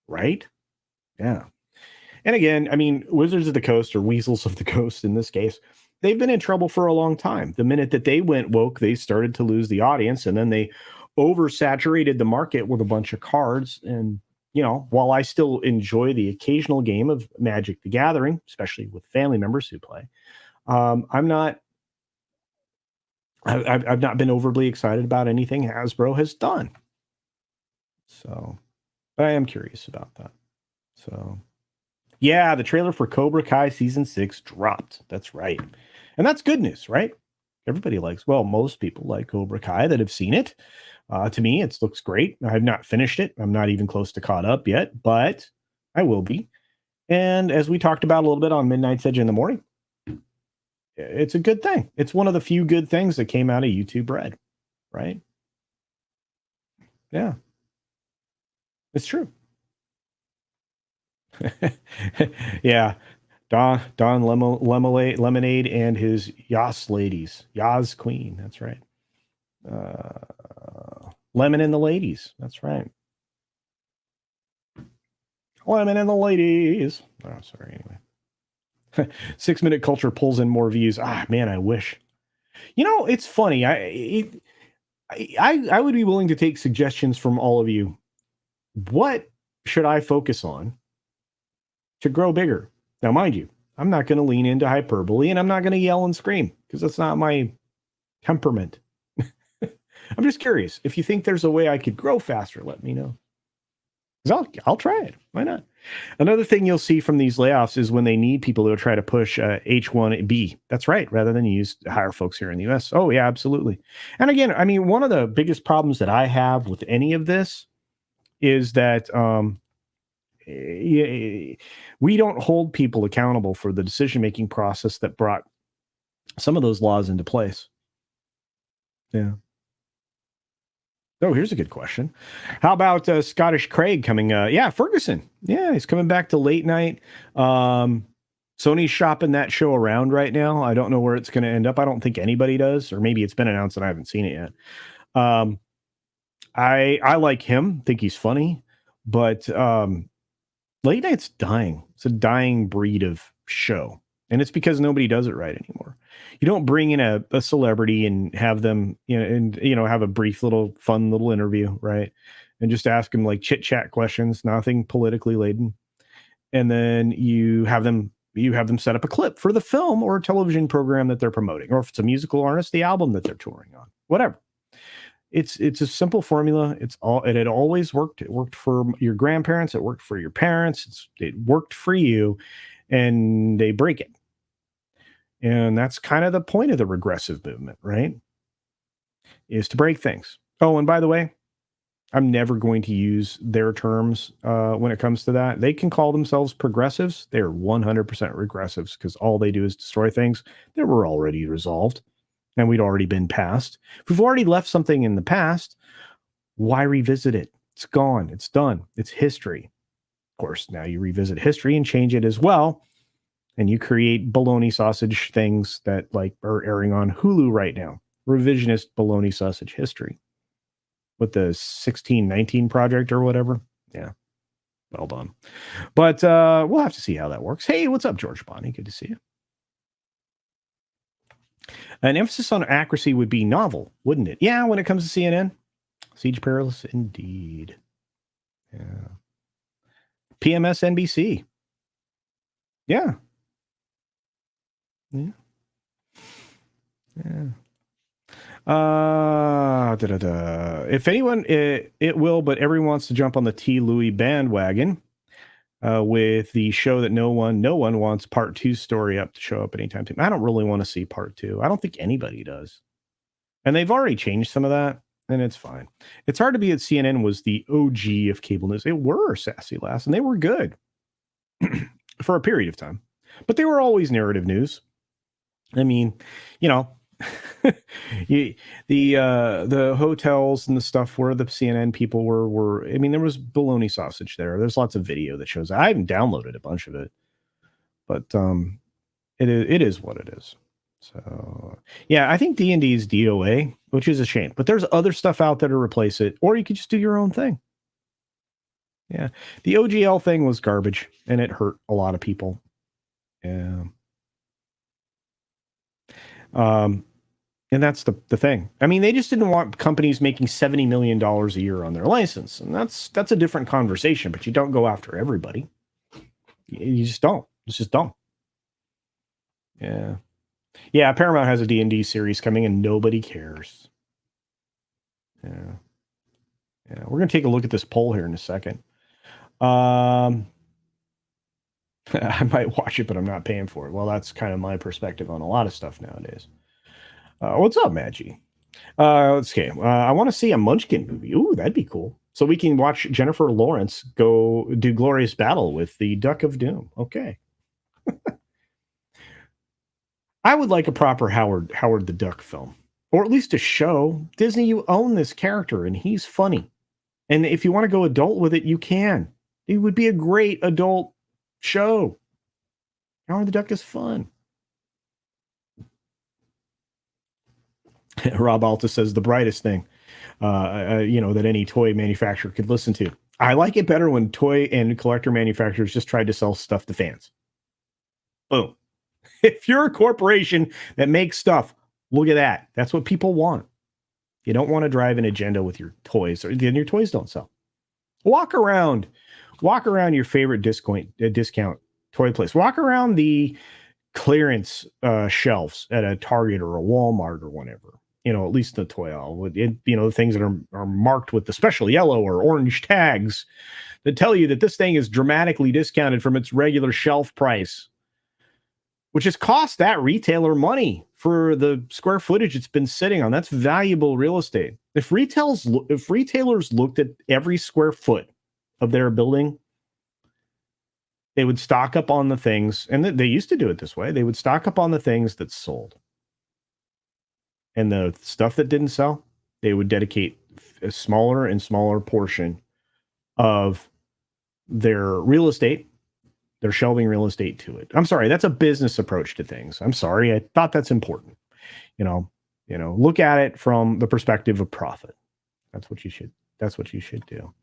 right? Yeah. And again, I mean, Wizards of the Coast, or Weasels of the Coast in this case, they've been in trouble for a long time. The minute that they went woke, they started to lose the audience, and then they oversaturated the market with a bunch of cards. And while I still enjoy the occasional game of Magic the Gathering, especially with family members who play, I've not been overly excited about anything Hasbro has done. So, but I am curious about that. So, yeah, the trailer for Cobra Kai Season 6 dropped. That's right. And that's good news, right? Everybody most people like Cobra Kai that have seen it. To me, it looks great. I've not finished it. I'm not even close to caught up yet, but I will be. And as we talked about a little bit on Midnight's Edge in the morning, it's a good thing. It's one of the few good things that came out of YouTube Red, right? Yeah. It's true. Yeah. Don Lemonade and his Yas ladies. Yas Queen. That's right. Lemon and the ladies. That's right. Women and the ladies. Oh, sorry. Anyway, 6-minute culture pulls in more views. Ah, man, I wish. You know, it's funny. I would be willing to take suggestions from all of you. What should I focus on to grow bigger? Now, mind you, I'm not going to lean into hyperbole, and I'm not going to yell and scream because that's not my temperament. I'm just curious. If you think there's a way I could grow faster, let me know. Because I'll try it. Why not? Another thing you'll see from these layoffs is when they need people who try to push H-1B. That's right, rather than hire folks here in the U.S. Oh, yeah, absolutely. And again, I mean, one of the biggest problems that I have with any of this is that we don't hold people accountable for the decision-making process that brought some of those laws into place. Yeah. Oh, here's a good question. How about Scottish Craig coming? Yeah, Ferguson. Yeah, he's coming back to late night. Sony's shopping that show around right now. I don't know where it's going to end up. I don't think anybody does, or maybe it's been announced and I haven't seen it yet. I like him. Think he's funny, but late night's dying. It's a dying breed of show, and it's because nobody does it right anymore. You don't bring in a celebrity and have them, have a brief little fun little interview, right? And just ask them like chit chat questions, nothing politically laden. And then you have them set up a clip for the film or television program that they're promoting, or if it's a musical artist, the album that they're touring on, whatever. It's a simple formula. It had always worked. It worked for your grandparents. It worked for your parents. It worked for you, and they break it. And that's kind of the point of the regressive movement, right? Is to break things. Oh, and by the way, I'm never going to use their terms when it comes to that. They can call themselves progressives. They're 100% regressives because all they do is destroy things that were already resolved and we'd already been past. If we've already left something in the past, why revisit it? It's gone. It's done. It's history. Of course, now you revisit history and change it as well. And you create bologna sausage things that like are airing on Hulu right now. Revisionist bologna sausage history. With the 1619 project or whatever. Yeah. Well done. But we'll have to see how that works. Hey, what's up, George Bonnie? Good to see you. An emphasis on accuracy would be novel, wouldn't it? Yeah, when it comes to CNN. Siege Perilous, indeed. Yeah. PMS NBC. Yeah. Yeah. Yeah. If anyone, it will, but everyone wants to jump on the T. Louis bandwagon with the show that no one wants part 2 story up to show up anytime soon. I don't really want to see part 2. I don't think anybody does. And they've already changed some of that, and it's fine. It's hard to be at CNN was the OG of cable news. They were sassy last, and they were good for a period of time. But they were always narrative news. I mean, the hotels and the stuff where the CNN people were. I mean, there was bologna sausage there. There's lots of video that shows. I haven't downloaded a bunch of it, but it is what it is. So yeah, I think D&D is DOA, which is a shame. But there's other stuff out there to replace it, or you could just do your own thing. Yeah, the OGL thing was garbage, and it hurt a lot of people. Yeah. And that's the thing. I mean, they just didn't want companies making $70 million a year on their license. And that's a different conversation, but you don't go after everybody. You just don't. It's just dumb. Yeah. Yeah, Paramount has a D&D series coming and nobody cares. Yeah. Yeah, we're going to take a look at this poll here in a second. I might watch it, but I'm not paying for it. Well, that's kind of my perspective on a lot of stuff nowadays. What's up, Maggie? Let's see. I want to see a Munchkin movie. Ooh, that'd be cool. So we can watch Jennifer Lawrence go do glorious battle with the Duck of Doom. Okay. I would like a proper Howard the Duck film, or at least a show. Disney, you own this character, and he's funny. And if you want to go adult with it, you can. It would be a great adult show. Howard the Duck is fun. Rob Alta says the brightest thing, that any toy manufacturer could listen to. I like it better when toy and collector manufacturers just tried to sell stuff to fans. Boom. If you're a corporation that makes stuff, look at that. That's what people want. You don't want to drive an agenda with your toys, or then your toys don't sell. Walk around your favorite discount toy place. Walk around the clearance shelves at a Target or a Walmart or whatever. At least the toy aisle. The things that are marked with the special yellow or orange tags that tell you that this thing is dramatically discounted from its regular shelf price, which has cost that retailer money for the square footage it's been sitting on. That's valuable real estate. If retailers looked at every square foot of their building, they would stock up on the things, and they used to do it this way. They would stock up on the things that sold. And the stuff that didn't sell, they would dedicate a smaller and smaller portion of their real estate, their shelving real estate to it. I'm sorry, that's a business approach to things. I'm sorry. I thought that's important. Look at it from the perspective of profit. That's what you should do.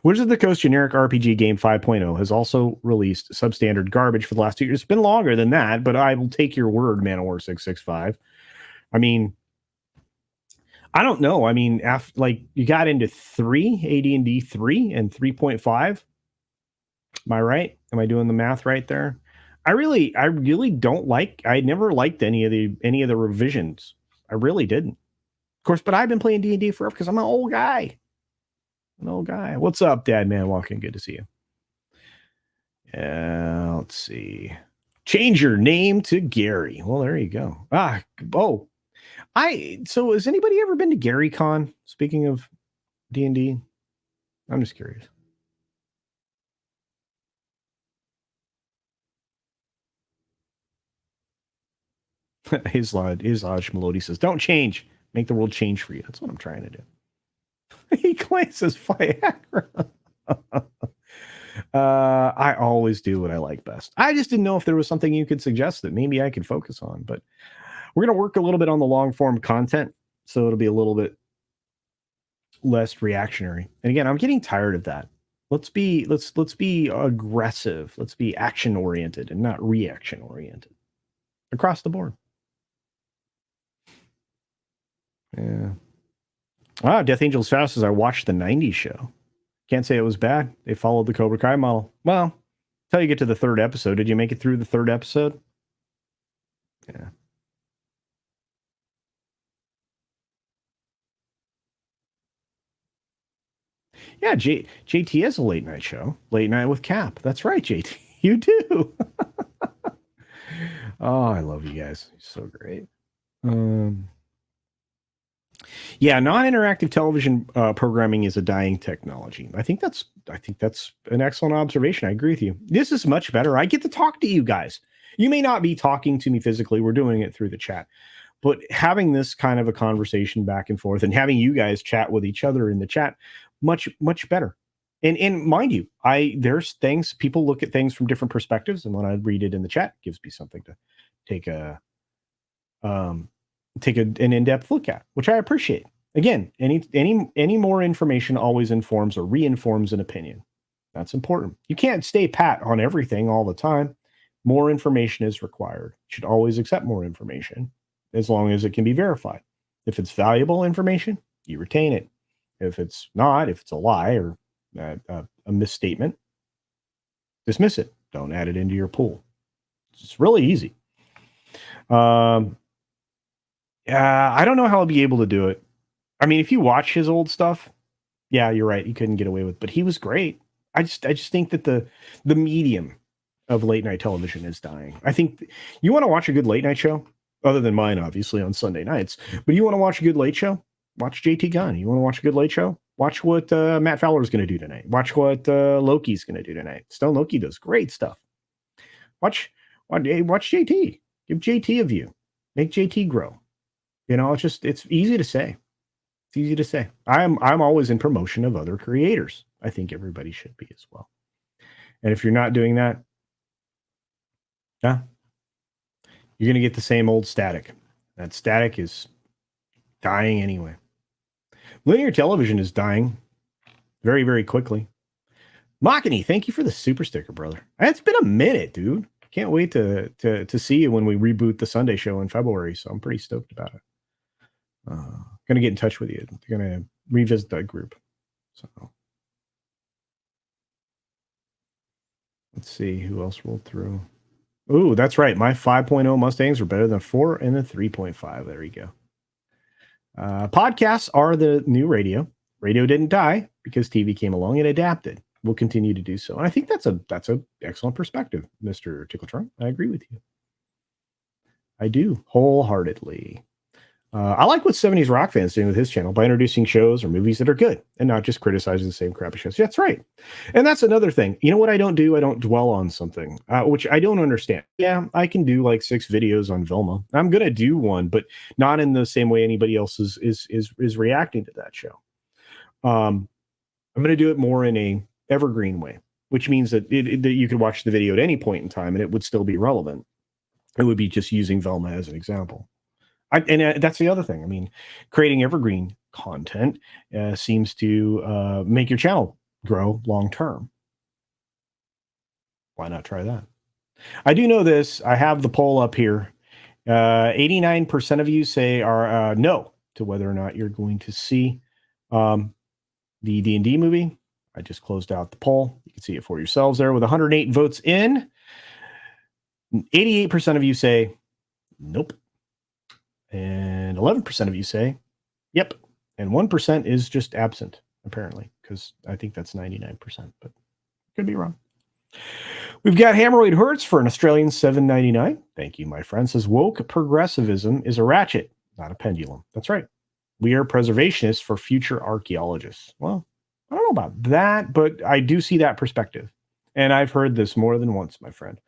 Wizards of the Coast generic RPG game 5.0 has also released substandard garbage for the last 2 years. It's been longer than that, but I will take your word, Manowar 665. I mean, I don't know. I mean, after you got into AD&D 3 and 3.5. Am I right? Am I doing the math right there? I really don't like. I never liked any of the revisions. I really didn't. Of course, but I've been playing D&D forever because I'm an old guy. What's up, Dad Man Walking? Good to see you. Let's see. Change your name to Gary. Well, there you go. So has anybody ever been to Gary Con? Speaking of D&D, I'm just curious. Islaj Melody says, "Don't change. Make the world change for you." That's what I'm trying to do. He glances Viagra. I always do what I like best. I just didn't know if there was something you could suggest that maybe I could focus on, but we're going to work a little bit on the long form content, so it'll be a little bit less reactionary. And again, I'm getting tired of that. Let's be aggressive. Let's be action oriented and not reaction oriented across the board. Yeah. Death Angel's Fast says, I watched the 90s show. Can't say it was bad. They followed the Cobra Kai model. Well, until you get to the third episode. Did you make it through the third episode? Yeah. Yeah, JT has a late night show. Late Night with Cap. That's right, JT. You do. Oh, I love you guys. You're so great. Yeah, non-interactive television programming is a dying technology. I think that's an excellent observation. I agree with you. This is much better. I get to talk to you guys. You may not be talking to me physically. We're doing it through the chat. But having this kind of a conversation back and forth and having you guys chat with each other in the chat, much, much better. And mind you, there's things, people look at things from different perspectives. And when I read it in the chat, it gives me something to take an in-depth look at, which I appreciate. Again, any more information always informs or reinforms an opinion. That's important. You can't stay pat on everything all the time. More information is required. You should always accept more information as long as it can be verified. If it's valuable information, you retain it. If it's not, if it's a lie or a misstatement, dismiss it. Don't add it into your pool. It's really easy. I don't know how I'll be able to do it. I mean, if you watch his old stuff, yeah, you're right. He couldn't get away with, but he was great. I just think that the medium of late night television is dying. I think you want to watch a good late night show, other than mine, obviously, on Sunday nights, but you want to watch a good late show? Watch JT Gunn. You want to watch a good late show? Watch what Matt Fowler is going to do tonight. Watch what Loki's going to do tonight. Stone Loki does great stuff. Watch JT. Give JT a view. Make JT grow. It's easy to say. It's easy to say. I'm always in promotion of other creators. I think everybody should be as well. And if you're not doing that, you're going to get the same old static. That static is dying anyway. Linear television is dying very, very quickly. Makani, thank you for the super sticker, brother. It's been a minute, dude. Can't wait to see you when we reboot the Sunday show in February. So I'm pretty stoked about it. Gonna get in touch with you. Gonna revisit that group. So let's see who else rolled through. Oh, that's right. My 5.0 Mustangs are better than 4 and the 3.5. There you go. Podcasts are the new radio. Radio didn't die because TV came along and adapted. We'll continue to do so. And I think that's a excellent perspective, Mr. Tickletron. I agree with you. I do wholeheartedly. I like what 70s Rock Fans doing with his channel by introducing shows or movies that are good and not just criticizing the same crappy shows. Yeah, that's right. And that's another thing. You know what I don't do? I don't dwell on something, which I don't understand. Yeah, I can do like 6 videos on Velma. I'm going to do one, but not in the same way anybody else is reacting to that show. I'm going to do it more in a evergreen way, which means that that you could watch the video at any point in time and it would still be relevant. It would be just using Velma as an example. That's the other thing. I mean, creating evergreen content seems to make your channel grow long term. Why not try that? I do know this. I have the poll up here. 89% of you say are no to whether or not you're going to see the D&D movie. I just closed out the poll. You can see it for yourselves there with 108 votes in. 88% of you say nope. And 11% of you say, yep. And 1% is just absent, apparently, because I think that's 99%, but could be wrong. We've got Hemorrhoid Hertz for an Australian $7.99. Thank you, my friend. Says, woke progressivism is a ratchet, not a pendulum. That's right. We are preservationists for future archaeologists. Well, I don't know about that, but I do see that perspective. And I've heard this more than once, my friend.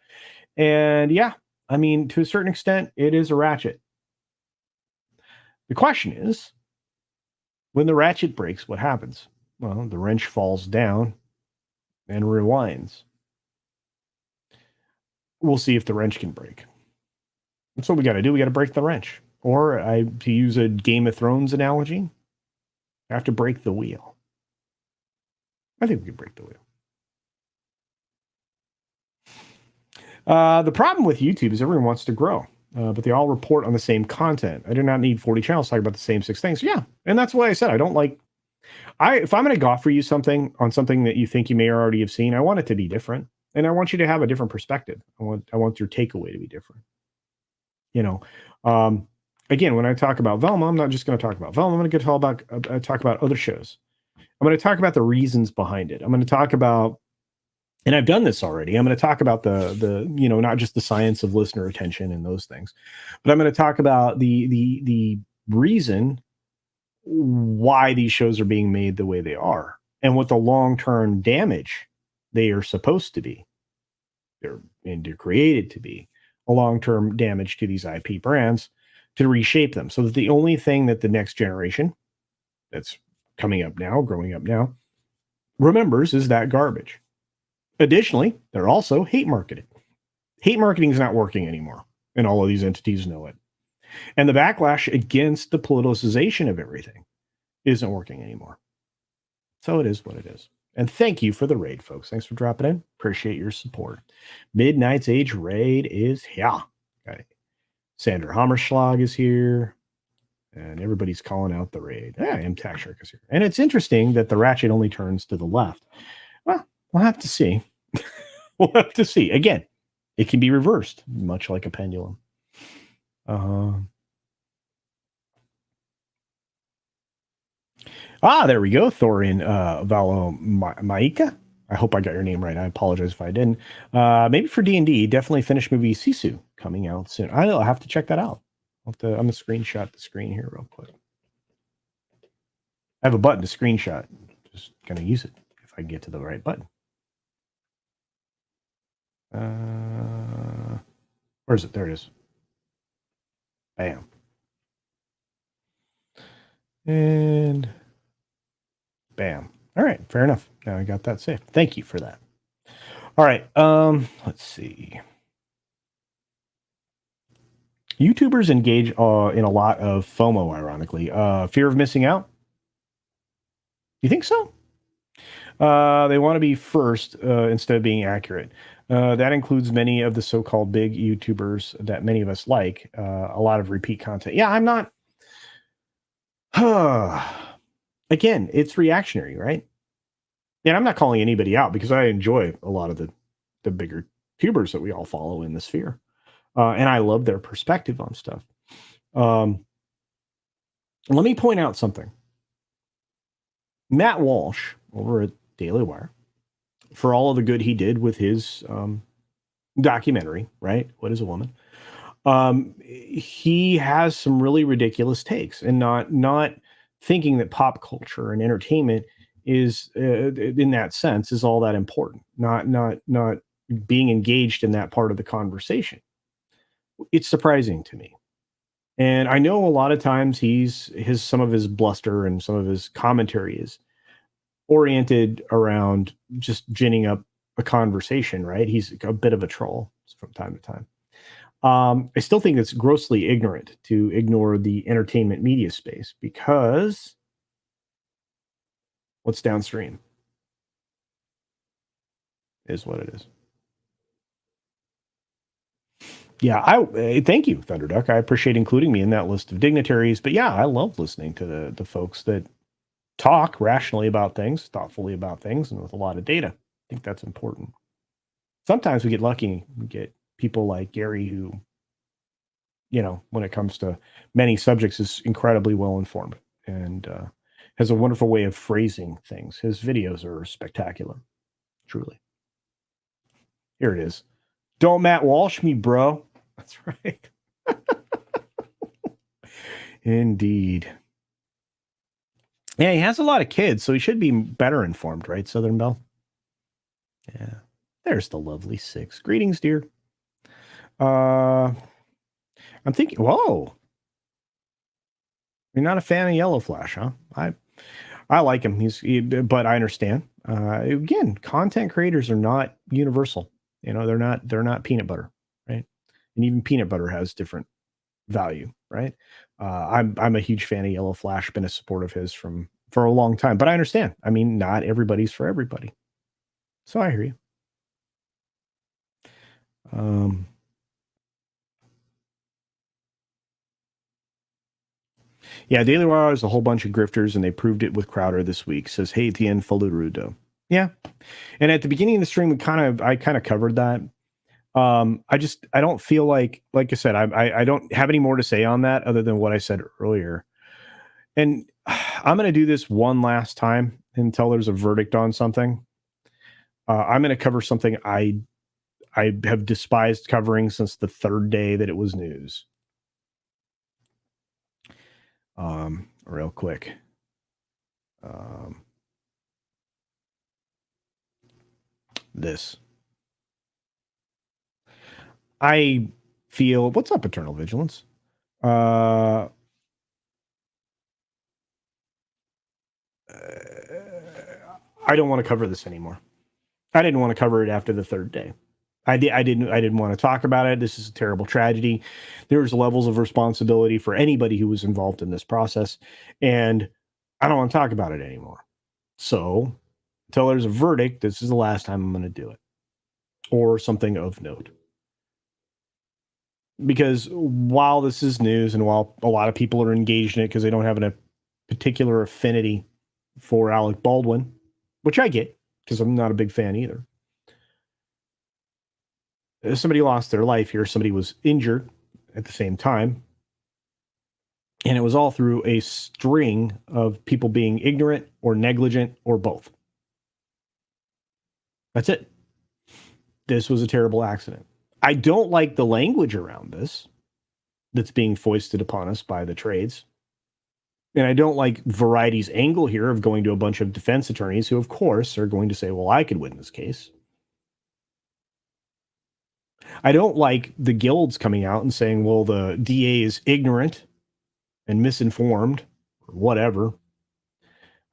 And yeah, I mean, to a certain extent, it is a ratchet. The question is, when the ratchet breaks, what happens? Well, the wrench falls down and rewinds. We'll see if the wrench can break. That's what we got to do. We got to break the wrench. Or, to use a Game of Thrones analogy, I have to break the wheel. I think we can break the wheel. The problem with YouTube is everyone wants to grow. But they all report on the same content. I do not need 40 channels talking about the same 6 things. Yeah. And that's why I said I don't like if I'm going to offer you something on something that you think you may already have seen, I want it to be different. And I want you to have a different perspective. I want your takeaway to be different. You know, again, when I talk about Velma, I'm not just going to talk about Velma. I'm going to talk about other shows. I'm going to talk about the reasons behind it. I'm going to talk about, and I've done this already. I'm going to talk about the not just the science of listener attention and those things, but I'm going to talk about the reason why these shows are being made the way they are and what the long-term damage they are supposed to be. They're created to be a long-term damage to these IP brands to reshape them so that the only thing that the next generation that's coming up now, growing up now, remembers is that garbage. Additionally, they're also hate marketed. Hate marketing is not working anymore, and all of these entities know it. And the backlash against the politicization of everything isn't working anymore. So it is what it is. And thank you for the raid, folks. Thanks for dropping in. Appreciate your support. Midnight's Age raid is here. Okay. Sandra Hammerschlag is here. And everybody's calling out the raid. Yeah, M. Taxshark is here. And it's interesting that the ratchet only turns to the left. Well, we'll have to see. We'll have to see. Again, it can be reversed, much like a pendulum. There we go. Thorin Valo Maika. I hope I got your name right. I apologize if I didn't. Maybe for D&D, definitely finished movie Sisu coming out soon. I'll have to check that out. I'm going to screenshot the screen here real quick. I have a button to screenshot. Just going to use it if I get to the right button. Where is it? There it is. Bam. And bam. All right. Fair enough. Now I got that saved. Thank you for that. All right. Let's see. YouTubers engage in a lot of FOMO, ironically. Fear of missing out? You think so? They want to be first instead of being accurate. That includes many of the so-called big YouTubers that many of us like. A lot of repeat content. Yeah, I'm not. Again, it's reactionary, right? And I'm not calling anybody out because I enjoy a lot of the bigger tubers that we all follow in the sphere, and I love their perspective on stuff. Let me point out something. Matt Walsh over at Daily Wire, for all of the good he did with his documentary, right? What is a Woman? He has some really ridiculous takes, and not thinking that pop culture and entertainment is in that sense is all that important. Not being engaged in that part of the conversation. It's surprising to me. And I know a lot of times some of his bluster and some of his commentary is oriented around just ginning up a conversation, right? He's a bit of a troll from time to time. I still think it's grossly ignorant to ignore the entertainment media space because what's downstream is what it is. Yeah, I thank you, Thunderduck. I appreciate including me in that list of dignitaries. But yeah, I love listening to the folks that talk rationally about things, thoughtfully about things, and with a lot of data. I think that's important. Sometimes we get lucky. We get people like Gary who, when it comes to many subjects, is incredibly well informed and has a wonderful way of phrasing things. His videos are spectacular, truly. Here it is. Don't Matt Walsh me, bro. That's right. Indeed. Yeah, he has a lot of kids, so he should be better informed, right, Southern Belle? Yeah. There's the lovely six. Greetings, dear. I'm thinking, whoa. You're not a fan of Yellow Flash, huh? I like him. But I understand. Again, content creators are not universal. They're not peanut butter, right? And even peanut butter has different value, right? I'm a huge fan of Yellow Flash. Been a support of his for a long time. But I understand. I mean, not everybody's for everybody. So I hear you. Yeah, Daily Wire is a whole bunch of grifters, and they proved it with Crowder this week. Says, "Hey, Tien Falurudo." Yeah, and at the beginning of the stream, I kind of covered that. I don't feel like I said, I don't have any more to say on that other than what I said earlier. And I'm going to do this one last time until there's a verdict on something. I'm going to cover something I have despised covering since the third day that it was news. Real quick. This. I feel, what's up, Eternal Vigilance? I don't want to cover this anymore. I didn't want to cover it after the third day. I didn't want to talk about it. This is a terrible tragedy. There's levels of responsibility for anybody who was involved in this process, and I don't want to talk about it anymore. So, until there's a verdict, this is the last time I'm going to do it, or something of note. Because while this is news, and while a lot of people are engaged in it because they don't have a particular affinity for Alec Baldwin, which I get because I'm not a big fan either. Somebody lost their life here. Somebody was injured at the same time. And it was all through a string of people being ignorant or negligent or both. That's it. This was a terrible accident. I don't like the language around this that's being foisted upon us by the trades. And I don't like Variety's angle here of going to a bunch of defense attorneys who, of course, are going to say, well, I could win this case. I don't like the guilds coming out and saying, well, the DA is ignorant and misinformed or whatever.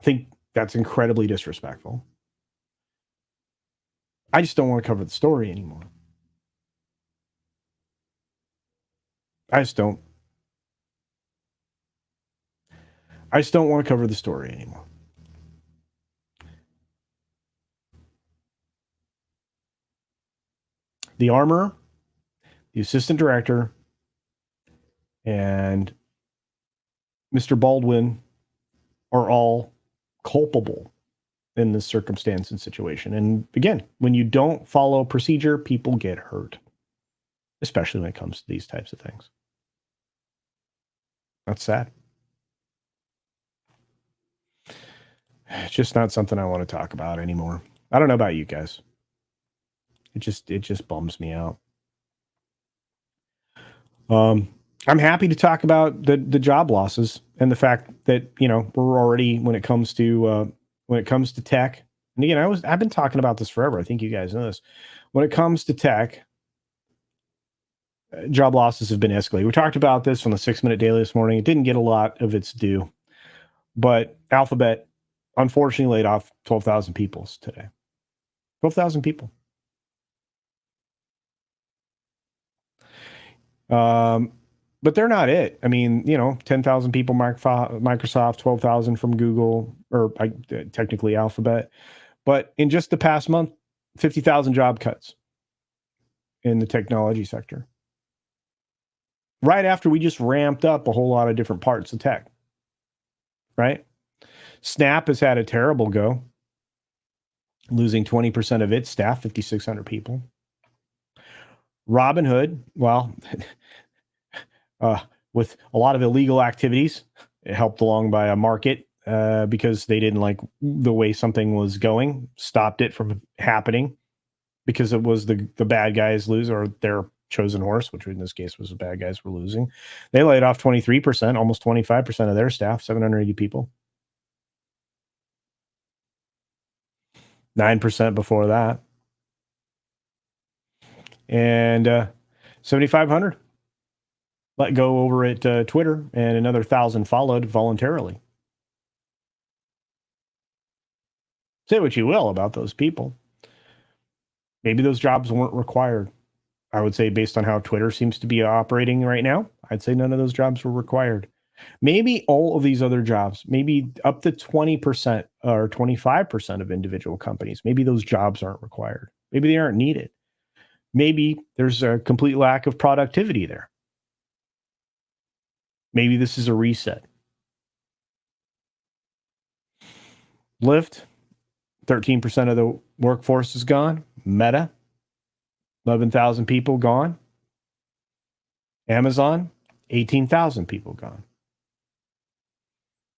I think that's incredibly disrespectful. I just don't want to cover the story anymore. I just don't want to cover the story anymore. the armorer, the assistant director, and Mr. Baldwin are all culpable in this circumstance and situation. And again, when you don't follow procedure, people get hurt, especially when it comes to these types of things. That's sad. It's just not something I want to talk about anymore. I don't know about you guys. It just bums me out. I'm happy to talk about the job losses and the fact that, you know, we're already, when it comes to tech. And again, I've been talking about this forever. I think you guys know this. When it comes to tech, job losses have been escalating. We talked about this on the 6-Minute Daily this morning. It didn't get a lot of its due, but Alphabet unfortunately laid off 12,000 people today. 12,000 people. But they're not it. I mean, you know, 10,000 people, Microsoft, 12,000 from Google, or technically Alphabet. But in just the past month, 50,000 job cuts in the technology sector. Right after we just ramped up a whole lot of different parts of tech, right? Snap has had a terrible go, losing 20% of its staff, 5,600 people. Robinhood, well, with a lot of illegal activities, helped along by a market because they didn't like the way something was going, stopped it from happening because it was the bad guys lose, or their chosen horse, which in this case was the bad guys were losing. They laid off 23%, almost 25% of their staff, 780 people. 9% before that. And 7,500 let go over at Twitter, and another 1,000 followed voluntarily. Say what you will about those people. Maybe those jobs weren't required. I would say based on how Twitter seems to be operating right now, I'd say none of those jobs were required. Maybe all of these other jobs, maybe up to 20% or 25% of individual companies, maybe those jobs aren't required. Maybe they aren't needed. Maybe there's a complete lack of productivity there. Maybe this is a reset. Lyft, 13% of the workforce is gone. Meta, 11,000 people gone. Amazon, 18,000 people gone.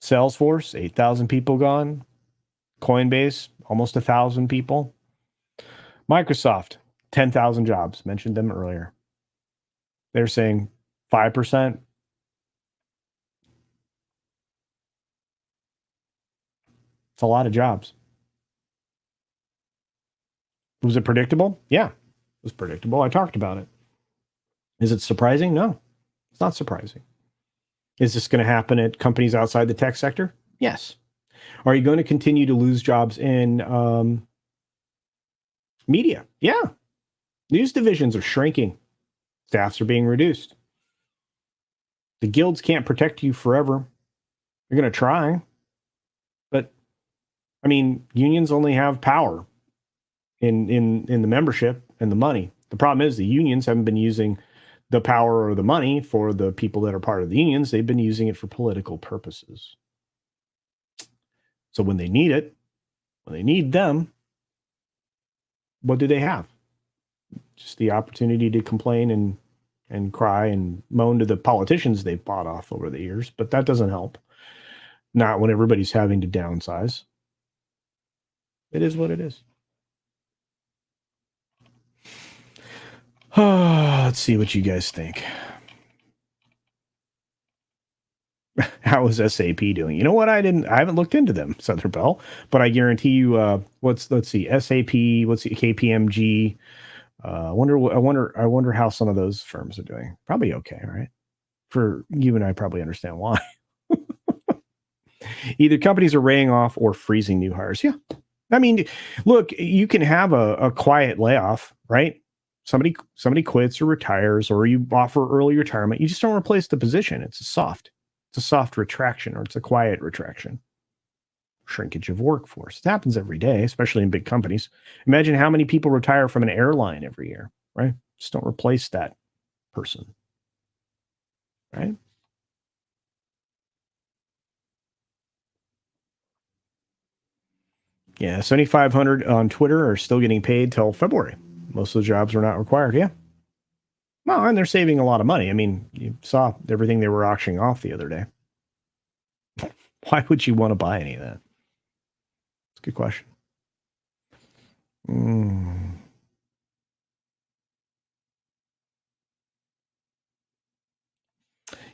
Salesforce, 8,000 people gone. Coinbase, almost 1,000 people. Microsoft, 10,000 jobs. Mentioned them earlier. They're saying 5%. It's a lot of jobs. Was it predictable? Yeah, it was predictable. I talked about it. Is it surprising? No, it's not surprising. Is this going to happen at companies outside the tech sector? Yes. Are you going to continue to lose jobs in media? Yeah. News divisions are shrinking. Staffs are being reduced. The guilds can't protect you forever. They're going to try. But, I mean, unions only have power in the membership and the money. The problem is the unions haven't been using the power or the money for the people that are part of the unions. They've been using it for political purposes. So when they need it, when they need them, what do they have? Just the opportunity to complain and cry and moan to the politicians they've bought off over the years. But that doesn't help. Not when everybody's having to downsize. It is what it is. Let's see what you guys think. How is SAP doing? You know what? I haven't looked into them, Southern Bell, but I guarantee you, let's see, SAP, what's the KPMG? I wonder how some of those firms are doing. Probably okay, right? For you and I probably understand why. Either companies are laying off or freezing new hires. Yeah. I mean, look, you can have a quiet layoff, right? Somebody quits or retires, or you offer early retirement. You just don't replace the position. It's a soft retraction, or it's a quiet retraction. Shrinkage of workforce. It happens every day, especially in big companies. Imagine how many people retire from an airline every year. right? Just don't replace that person, right? Yeah, 7,500 on Twitter are still getting paid till February. Most of the jobs are not required. Yeah. Well, and they're saving a lot of money. I mean, you saw everything they were auctioning off the other day. Why would you want to buy any of that? It's a good question. Mm.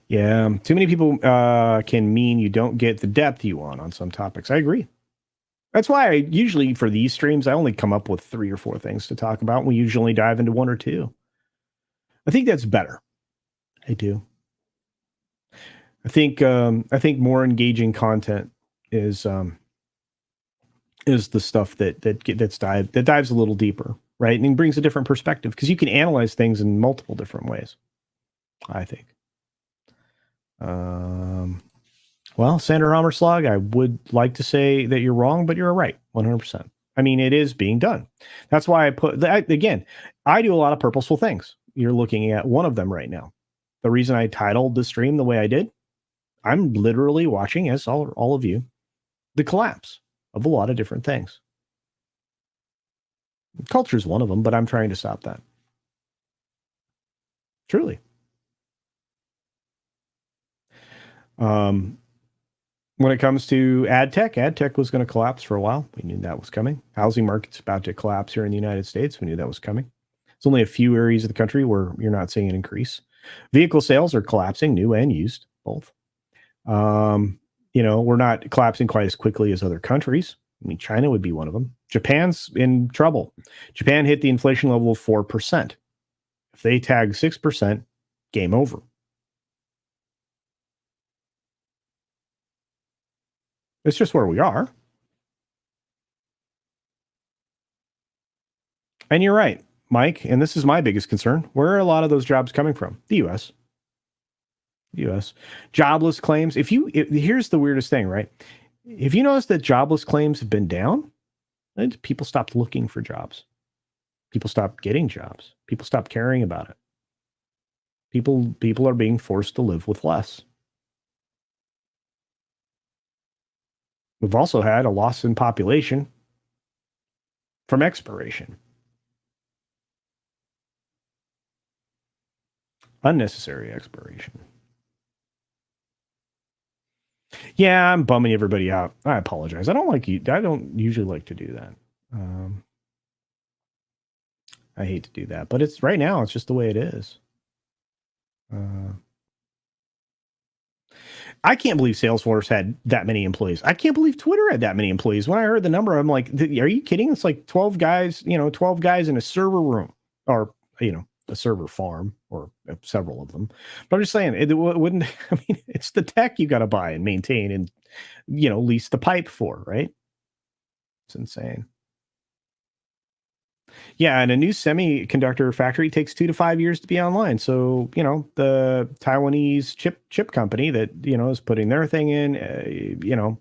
Yeah, too many people can mean you don't get the depth you want on some topics. I agree. That's why I usually, for these streams, I only come up with 3 or 4 things to talk about. We usually dive into 1 or 2. I think that's better. I do. I think more engaging content is the stuff that dives a little deeper, right? And brings a different perspective because you can analyze things in multiple different ways. I think. Well, Sandra Hammerslag, I would like to say that you're wrong, but you're right, 100%. I mean, it is being done. That's why I put again. I do a lot of purposeful things. You're looking at one of them right now. The reason I titled the stream the way I did, I'm literally watching, as all of you, the collapse of a lot of different things. Culture is one of them, but I'm trying to stop that. Truly. When it comes to ad tech was going to collapse for a while. We knew that was coming. Housing market's about to collapse here in the United States. We knew that was coming. There's only a few areas of the country where you're not seeing an increase. Vehicle sales are collapsing, new and used, both. We're not collapsing quite as quickly as other countries. I mean, China would be one of them. Japan's in trouble. Japan hit the inflation level of 4%. If they tag 6%, game over. It's just where we are. And you're right, Mike, and this is my biggest concern. Where are a lot of those jobs coming from? The U.S. U.S. Jobless claims. Here's the weirdest thing, right? If you notice that jobless claims have been down, people stopped looking for jobs. People stopped getting jobs. People stopped caring about it. People are being forced to live with less. We've also had a loss in population from expiration. Unnecessary expiration. Yeah, I'm bumming everybody out. I apologize. I don't usually like to do that. I hate to do that, but it's right now. It's just the way it is. I can't believe Salesforce had that many employees. I can't believe Twitter had that many employees. When I heard the number, I'm like, are you kidding? It's like 12 guys, 12 guys in a server room or, a server farm or several of them. But I'm just saying, it wouldn't, I mean, it's the tech you got to buy and maintain and, lease the pipe for, right? It's insane. Yeah, and a new semiconductor factory takes 2 to 5 years to be online. So, the Taiwanese chip company that, is putting their thing in,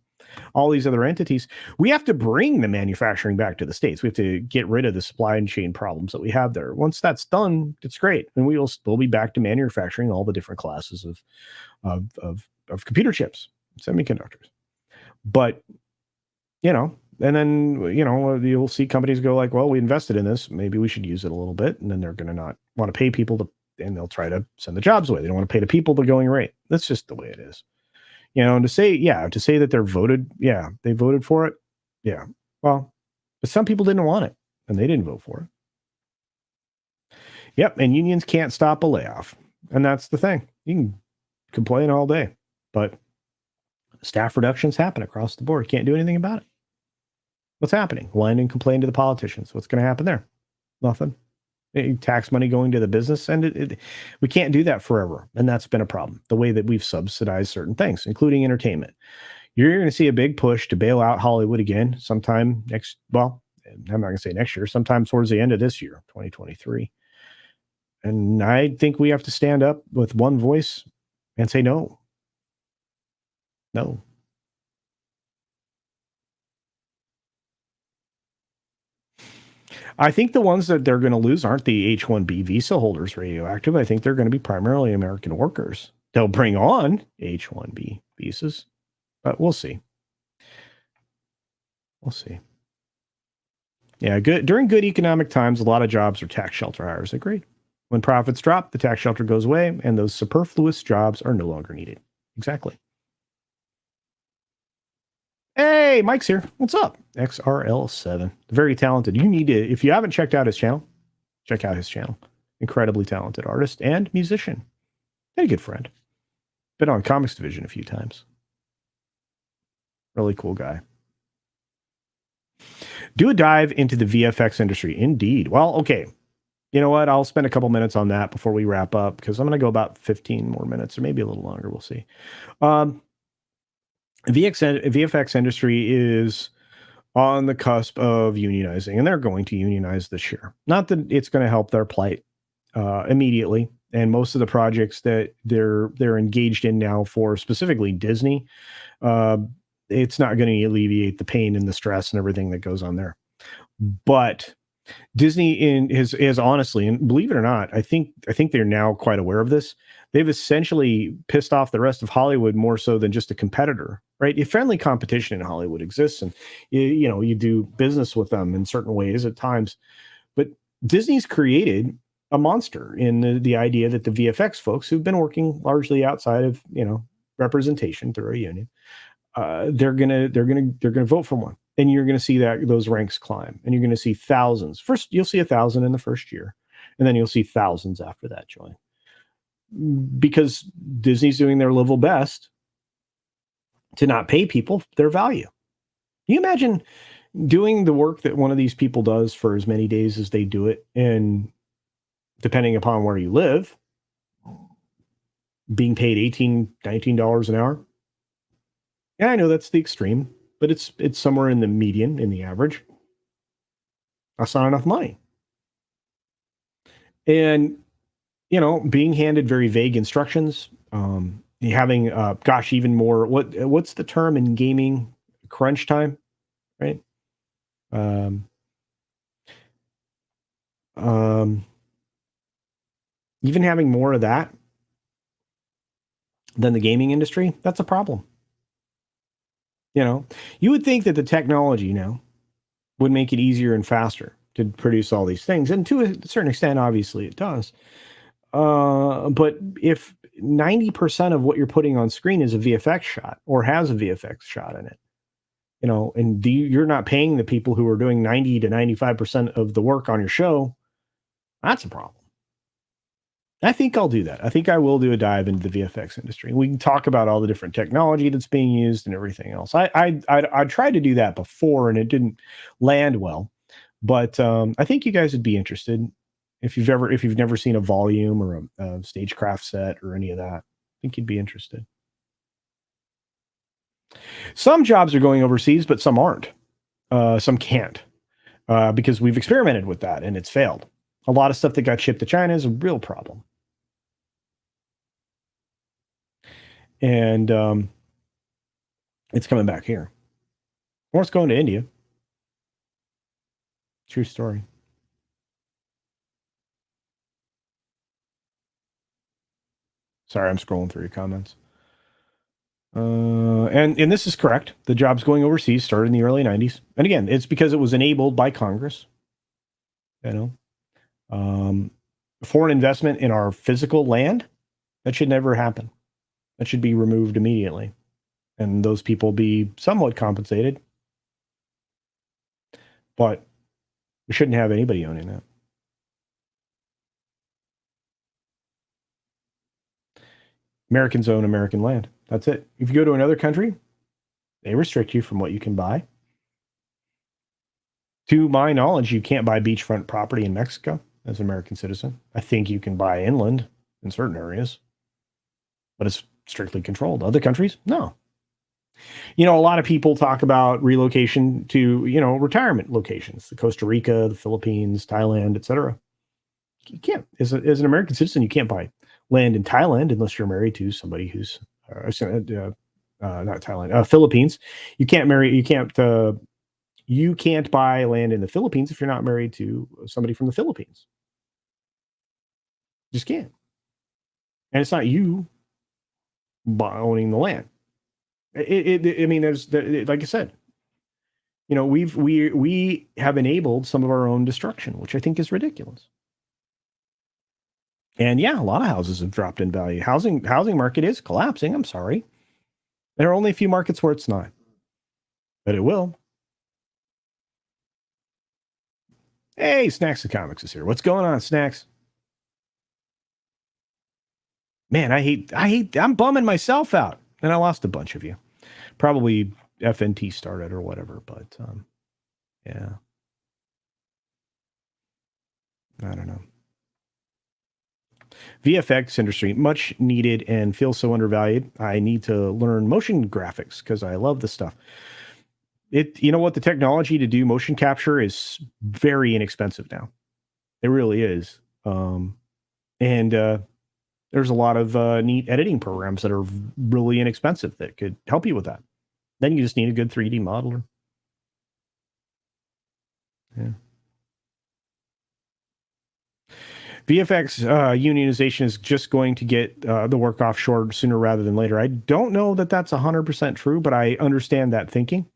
all these other entities, we have to bring the manufacturing back to the States. We have to get rid of the supply chain problems that we have there. Once that's done, it's great. And we'll be back to manufacturing all the different classes of computer chips, semiconductors. But, and then, you'll see companies go like, well, we invested in this. Maybe we should use it a little bit. And then they're going to not want to pay people and they'll try to send the jobs away. They don't want to pay the people the going rate. That's just the way it is. And to say that they voted for it. Yeah. Well, but some people didn't want it and they didn't vote for it. Yep. And unions can't stop a layoff. And that's the thing. You can complain all day, but staff reductions happen across the board. Can't do anything about it. What's happening? Whine and complain to the politicians. What's going to happen there? Nothing. Tax money going to the business, and we can't do that forever. And that's been a problem. The way that we've subsidized certain things, including entertainment. You're going to see a big push to bail out Hollywood again sometime next. Well, I'm not going to say next year. Sometime towards the end of this year, 2023. And I think we have to stand up with one voice and say no. No. I think the ones that they're going to lose aren't the H-1B visa holders radioactive. I think they're going to be primarily American workers. They'll bring on H-1B visas, but we'll see. We'll see. Yeah, good. During good economic times, a lot of jobs are tax shelter hires. Agreed. When profits drop, the tax shelter goes away, and those superfluous jobs are no longer needed. Exactly. Hey, Mike's here. What's up? XRL7. Very talented. You need to, if you haven't checked out his channel, check out his channel. Incredibly talented artist and musician. And a good friend. Been on Comics Division a few times. Really cool guy. Do a dive into the VFX industry. Indeed. Well, okay. You know what? I'll spend a couple minutes on that before we wrap up because I'm going to go about 15 more minutes or maybe a little longer. We'll see. VFX industry is on the cusp of unionizing, and they're going to unionize this year. Not that it's going to help their plight immediately. And most of the projects that they're engaged in now for specifically Disney, it's not going to alleviate the pain and the stress and everything that goes on there. But Disney has honestly, and believe it or not, I think they're now quite aware of this. They've essentially pissed off the rest of Hollywood more so than just a competitor, right? A friendly competition in Hollywood exists, and you do business with them in certain ways at times. But Disney's created a monster in the idea that the VFX folks who've been working largely outside of representation through a union, they're gonna vote for one. And you're going to see those ranks climb, and you're going to see thousands. First, you'll see 1,000 in the first year, and then you'll see thousands after that join, because Disney's doing their level best to not pay people their value. Can you imagine doing the work that one of these people does for as many days as they do it, and depending upon where you live, being paid $18, $19 an hour? Yeah, I know that's the extreme, but it's somewhere in the median, in the average. That's not enough money. And, being handed very vague instructions, having, even more, what's the term in gaming? Crunch time, right? Even having more of that than the gaming industry, that's a problem. You would think that the technology now would make it easier and faster to produce all these things. And to a certain extent, obviously it does. But if 90% of what you're putting on screen is a VFX shot or has a VFX shot in it, and you're not paying the people who are doing 90 to 95% of the work on your show, that's a problem. I think I'll do that. I think I will do a dive into the VFX industry. We can talk about all the different technology that's being used and everything else. I tried to do that before and it didn't land well, but I think you guys would be interested if you've never seen a volume or a stagecraft set or any of that. I think you'd be interested. Some jobs are going overseas, but some aren't. Some can't because we've experimented with that and it's failed. A lot of stuff that got shipped to China is a real problem. And it's coming back here. Or it's going to India. True story. Sorry, I'm scrolling through your comments. And this is correct. The jobs going overseas started in the early 90s. And again, it's because it was enabled by Congress. Foreign investment in our physical land, that should never happen. That should be removed immediately. And those people be somewhat compensated. But we shouldn't have anybody owning that. Americans own American land. That's it. If you go to another country, they restrict you from what you can buy. To my knowledge, you can't buy beachfront property in Mexico as an American citizen. I think you can buy inland in certain areas, but it's strictly controlled. Other countries, no. A lot of people talk about relocation to, retirement locations, Costa Rica, the Philippines, Thailand, etc. You can't, as an American citizen, you can't buy land in Thailand unless you're married to somebody who's, not Thailand, Philippines. You can't You can't buy land in the Philippines if you're not married to somebody from the Philippines. Just can't. And it's not you owning the land. I mean, like I said, we have enabled some of our own destruction, which I think is ridiculous. And yeah, a lot of houses have dropped in value. Housing market is collapsing. I'm sorry. There are only a few markets where it's not, but it will. Hey, Snacks and Comics is here. What's going on, Snacks? Man, I'm bumming myself out. And I lost a bunch of you. Probably FNT started or whatever, but yeah. I don't know. VFX industry, much needed and feels so undervalued. I need to learn motion graphics because I love the stuff. You know what? The technology to do motion capture is very inexpensive now. It really is. And there's a lot of neat editing programs that are really inexpensive that could help you with that. Then you just need a good 3D modeler. Yeah. VFX unionization is just going to get the work offshore sooner rather than later. I don't know that that's 100% true, but I understand that thinking.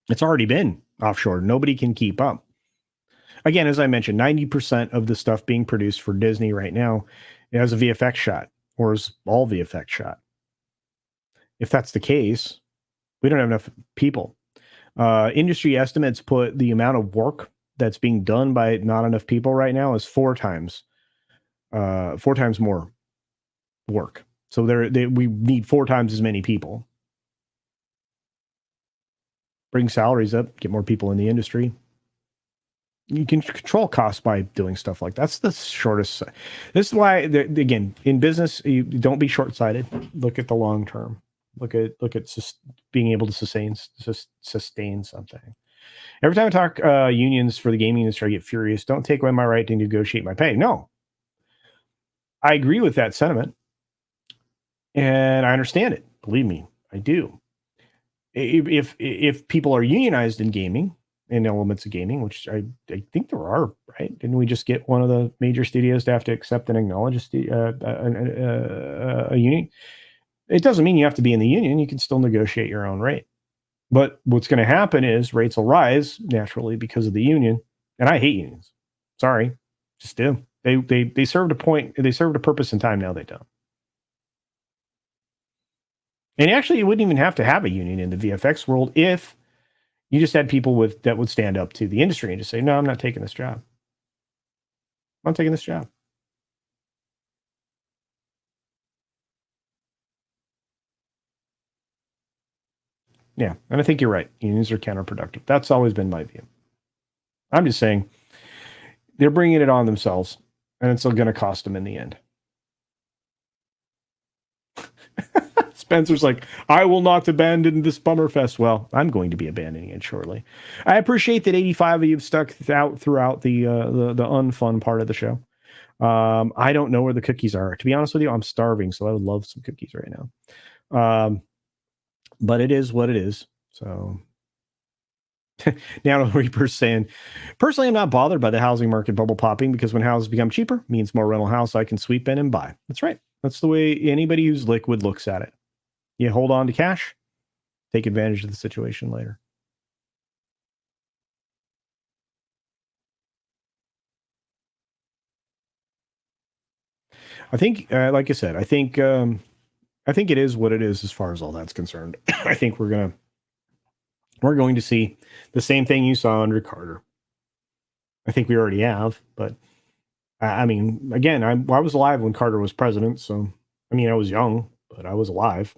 It's already been offshore. Nobody can keep up. Again, as I mentioned, 90% of the stuff being produced for Disney right now has a VFX shot or is all VFX shot. If that's the case, we don't have enough people. Industry estimates put the amount of work that's being done by not enough people right now is 4 times more work. So we need 4 times as many people. Bring salaries up, get more people in the industry. You can control costs by doing stuff like that. That's the shortest. This is why, again, in business, you don't be short-sighted. Look at the long term. Look at being able to sustain something. Every time I talk unions for the gaming industry, I get furious. Don't take away my right to negotiate my pay. No, I agree with that sentiment, and I understand it. Believe me, I do. If people are unionized in gaming, in elements of gaming, which I think there are, right? Didn't we just get one of the major studios to have to accept and acknowledge a union? It doesn't mean you have to be in the union. You can still negotiate your own rate. But what's going to happen is rates will rise naturally because of the union. And I hate unions. Sorry, just do. They served a point. They served a purpose in time. Now they don't. And actually, you wouldn't even have to have a union in the VFX world if you just had people that would stand up to the industry and just say, "No, I'm not taking this job. I'm not taking this job." Yeah, and I think you're right. Unions are counterproductive. That's always been my view. I'm just saying they're bringing it on themselves, and it's going to cost them in the end. Spencer's like, I will not abandon this Bummerfest. Well, I'm going to be abandoning it shortly. I appreciate that 85 of you have stuck out throughout the unfun part of the show. I don't know where the cookies are. To be honest with you, I'm starving, so I would love some cookies right now. But it is what it is. So now Reaper's saying, personally, I'm not bothered by the housing market bubble popping because when houses become cheaper, means more rental house I can sweep in and buy. That's right. That's the way anybody who's liquid looks at it. You hold on to cash, take advantage of the situation later. I think, like I said, I think it is what it is as far as all that's concerned. I think we're going to see the same thing you saw under Carter. I think we already have, but I mean, again, I was alive when Carter was president, so I mean, I was young, but I was alive.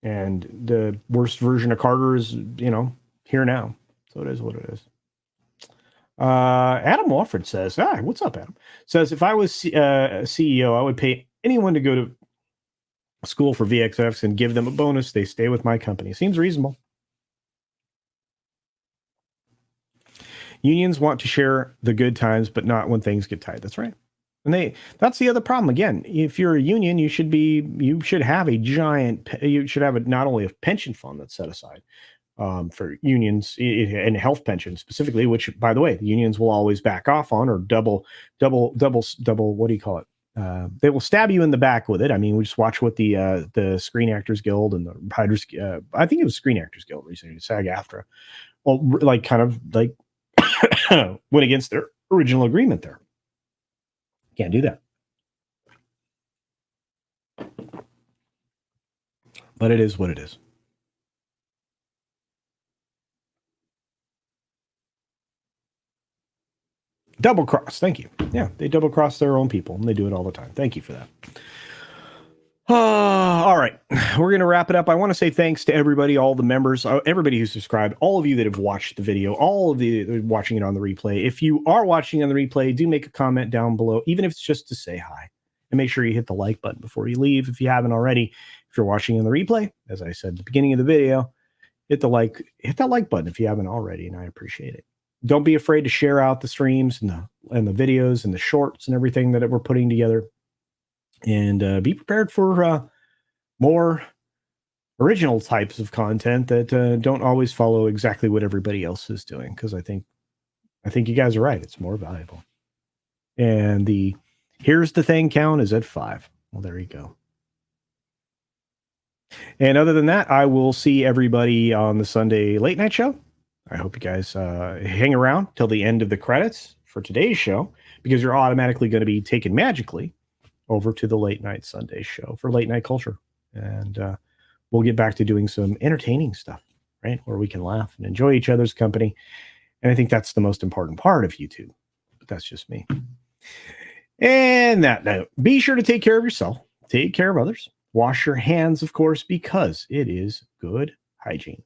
And the worst version of Carter is, here now. So it is what it is. Adam Wofford says, what's up, Adam? Says, if I was CEO, I would pay anyone to go to school for VXFs and give them a bonus. They stay with my company. Seems reasonable. Unions want to share the good times, but not when things get tight. That's right. And that's the other problem. Again, if you're a union, you should have not only a pension fund that's set aside for unions and health pensions specifically, which, by the way, the unions will always back off on, or double. What do you call it? They will stab you in the back with it. I mean, we just watch what the Screen Actors Guild and the Writers, I think it was Screen Actors Guild recently, SAG-AFTRA, well, went against their original agreement there. Can't do that. But it is what it is. Double cross. Thank you. Yeah, they double cross their own people, and they do it all the time. Thank you for that. All right, we're going to wrap it up. I want to say thanks to everybody, all the members, everybody who's subscribed, all of you that have watched the video, all of you watching it on the replay. If you are watching on the replay, do make a comment down below, even if it's just to say hi. And make sure you hit the like button before you leave if you haven't already. If you're watching on the replay, as I said at the beginning of the video, hit that like button if you haven't already, and I appreciate it. Don't be afraid to share out the streams and the videos and the shorts and everything that we're putting together. And be prepared for more original types of content that don't always follow exactly what everybody else is doing, because I think you guys are right. It's more valuable. And the here's the thing count is at 5. Well, there you go. And other than that, I will see everybody on the Sunday late night show. I hope you guys hang around till the end of the credits for today's show, because you're automatically going to be taken magically over to the late night Sunday show for late night culture. And we'll get back to doing some entertaining stuff, right? Where we can laugh and enjoy each other's company. And I think that's the most important part of YouTube. But that's just me. And that note, be sure to take care of yourself, take care of others, wash your hands, of course, because it is good hygiene.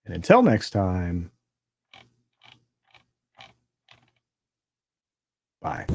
And until next time, bye.